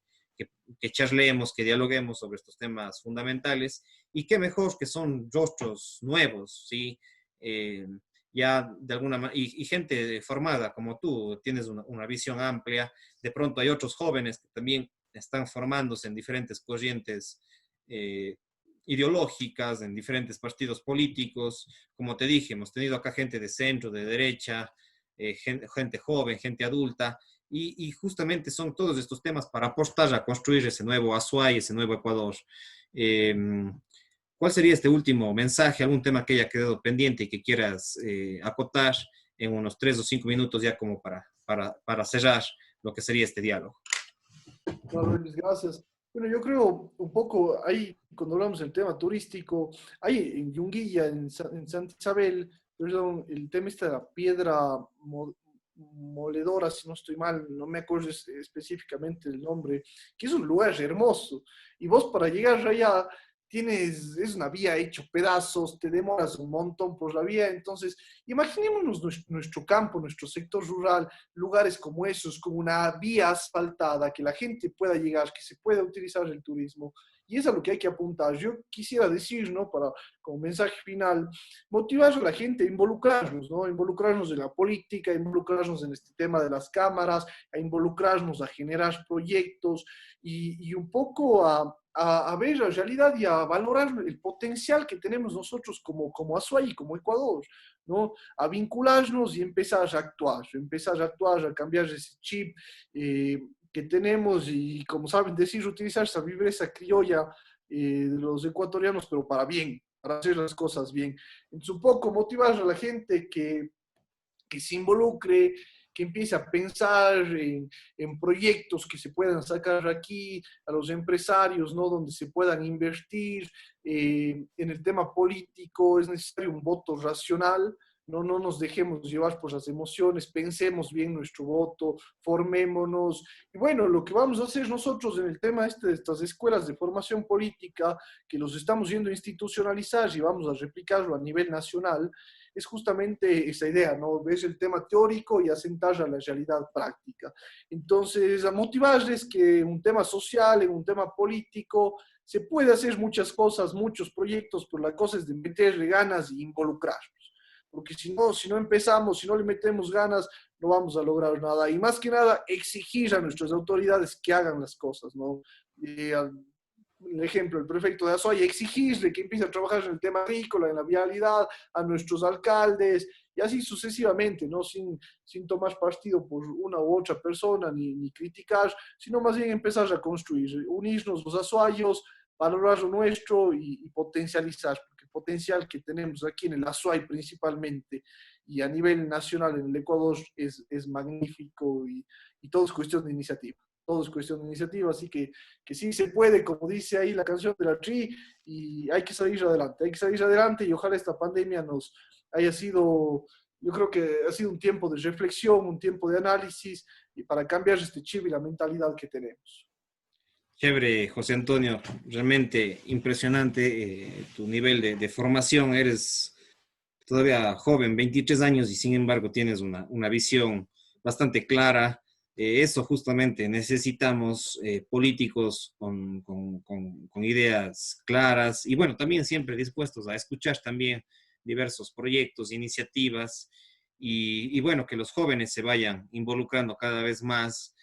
charlemos, que dialoguemos sobre estos temas fundamentales y qué mejor que son rostros nuevos, ¿sí? Eh, ya de alguna manera, y gente formada como tú, tienes una visión amplia, de pronto hay otros jóvenes que también están formándose en diferentes corrientes ideológicas, en diferentes partidos políticos. Como te dije, hemos tenido acá gente de centro, de derecha, gente joven, gente adulta, y justamente son todos estos temas para apostar a construir ese nuevo Azuay, ese nuevo Ecuador. Eh, ¿Cuál sería este último mensaje, algún tema que haya quedado pendiente y que quieras acotar en unos 3 o 5 minutos ya como para cerrar lo que sería este diálogo? Claro, Luis, gracias. Bueno, yo creo un poco ahí, cuando hablamos del tema turístico, hay en Yunguilla, en Santa Isabel, perdón, el tema está de la piedra moledora, si no estoy mal, no me acuerdo específicamente el nombre, que es un lugar hermoso. Y vos para llegar allá es una vía hecho pedazos, te demoras un montón por la vía, entonces imaginémonos nuestro campo, nuestro sector rural, lugares como esos, como una vía asfaltada, que la gente pueda llegar, que se pueda utilizar el turismo. Y es a lo que hay que apuntar. Yo quisiera decir, ¿no? Como mensaje final, motivar a la gente a involucrarnos, ¿no? Involucrarnos en la política, involucrarnos en este tema de las cámaras, a involucrarnos, a generar proyectos y un poco a ver la realidad y a valorar el potencial que tenemos nosotros como Azuay, como Ecuador, ¿no? A vincularnos y empezar a actuar, a cambiar ese chip que tenemos y, como saben decir, utilizar esa viveza criolla de los ecuatorianos, pero para bien, para hacer las cosas bien. Entonces, un poco motivar a la gente que se involucre, que empiece a pensar en proyectos que se puedan sacar aquí, a los empresarios, ¿no? Donde se puedan invertir. En el tema político es necesario un voto racional, no nos dejemos llevar por las emociones, pensemos bien nuestro voto, formémonos. Y bueno, lo que vamos a hacer nosotros en el tema de estas escuelas de formación política, que los estamos yendo a institucionalizar y vamos a replicarlo a nivel nacional, es justamente esa idea, ¿no? Ves el tema teórico y asentar a la realidad práctica. Entonces, a motivarles que un tema social, en un tema político, se puede hacer muchas cosas, muchos proyectos, pero la cosa es de meterle ganas y involucrarnos. Porque si no empezamos, si no le metemos ganas, no vamos a lograr nada. Y más que nada, exigir a nuestras autoridades que hagan las cosas, ¿no? El ejemplo, el prefecto de Azuay, exigirle que empiece a trabajar en el tema agrícola, en la vialidad, a nuestros alcaldes, y así sucesivamente, ¿no? Sin tomar partido por una u otra persona, ni criticar, sino más bien empezar a construir, unirnos los azuayos, valorar lo nuestro y potencializar, porque el potencial que tenemos aquí en el Azuay principalmente y a nivel nacional en el Ecuador es magnífico y todo es cuestión de iniciativa. Todo es cuestión de iniciativa, así que sí se puede, como dice ahí la canción de la Tri, y hay que salir adelante y ojalá esta pandemia nos haya sido, yo creo que ha sido un tiempo de reflexión, un tiempo de análisis y para cambiar este chip y la mentalidad que tenemos. Chévere, José Antonio, realmente impresionante tu nivel de formación. Eres todavía joven, 23 años, y sin embargo tienes una visión bastante clara. Eso justamente necesitamos políticos con ideas claras y bueno, también siempre dispuestos a escuchar también diversos proyectos, iniciativas y bueno, que los jóvenes se vayan involucrando cada vez más.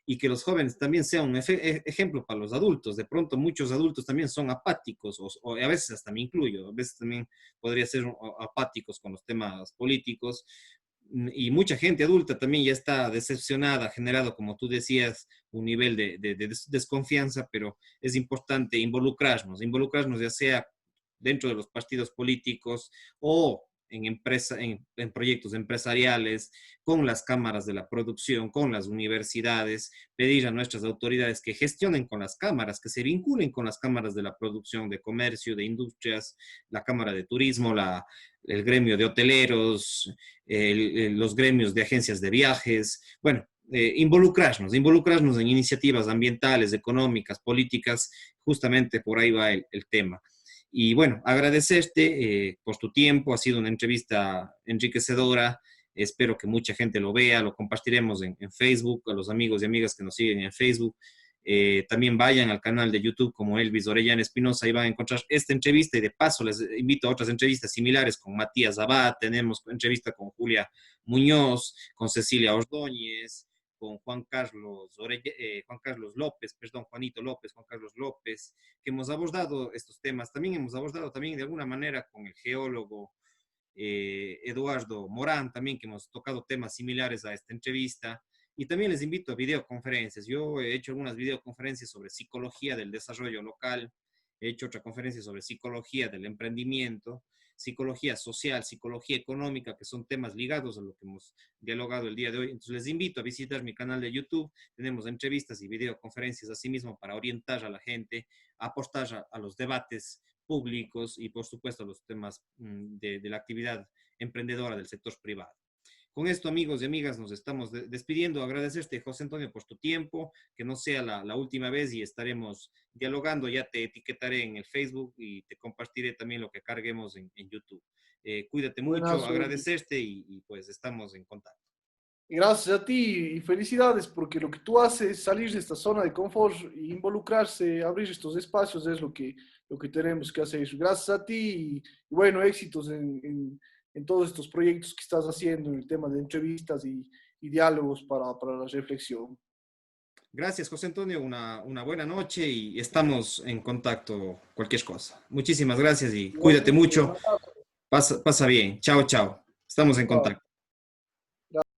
Y que los jóvenes también sean un ejemplo para los adultos. De pronto muchos adultos también son apáticos, o a veces hasta me incluyo, a veces también podría ser apáticos con los temas políticos, y mucha gente adulta también ya está decepcionada, ha generado, como tú decías, un nivel de desconfianza, pero es importante involucrarnos ya sea dentro de los partidos políticos o en proyectos empresariales, con las cámaras de la producción, con las universidades, pedir a nuestras autoridades que gestionen con las cámaras, que se vinculen con las cámaras de la producción, de comercio, de industrias, la Cámara de Turismo, el gremio de hoteleros, los gremios de agencias de viajes, bueno, involucrarnos en iniciativas ambientales, económicas, políticas, justamente por ahí va el tema. Y bueno, agradecerte por tu tiempo, ha sido una entrevista enriquecedora, espero que mucha gente lo vea, lo compartiremos en Facebook, a los amigos y amigas que nos siguen en Facebook. También vayan al canal de YouTube como Elvis Orellana Espinosa y van a encontrar esta entrevista y de paso les invito a otras entrevistas similares con Matías Abad, tenemos entrevista con Julia Muñoz, con Cecilia Ordóñez, con Juan Carlos López, perdón, Juanito López, Juan Carlos López, que hemos abordado estos temas. También hemos abordado también de alguna manera con el geólogo Eduardo Morán, también que hemos tocado temas similares a esta entrevista. Y también les invito a videoconferencias. Yo he hecho algunas videoconferencias sobre psicología del desarrollo local, he hecho otra conferencia sobre psicología del emprendimiento, psicología social, psicología económica, que son temas ligados a lo que hemos dialogado el día de hoy. Entonces les invito a visitar mi canal de YouTube. Tenemos entrevistas y videoconferencias asimismo para orientar a la gente, apostar a los debates públicos y por supuesto a los temas de la actividad emprendedora del sector privado. Con esto, amigos y amigas, nos estamos despidiendo. Agradecerte, José Antonio, por tu tiempo, que no sea la última vez y estaremos dialogando. Ya te etiquetaré en el Facebook y te compartiré también lo que carguemos en YouTube. Cuídate mucho, agradecerte y pues estamos en contacto. Gracias a ti y felicidades porque lo que tú haces, salir de esta zona de confort, involucrarse, abrir estos espacios es lo que tenemos que hacer. Gracias a ti y bueno, éxitos en todos estos proyectos que estás haciendo, en el tema de entrevistas y diálogos para la reflexión. Gracias, José Antonio. Una buena noche y estamos en contacto cualquier cosa. Muchísimas gracias y cuídate mucho. Pasa bien. Chao, chao. Estamos en contacto.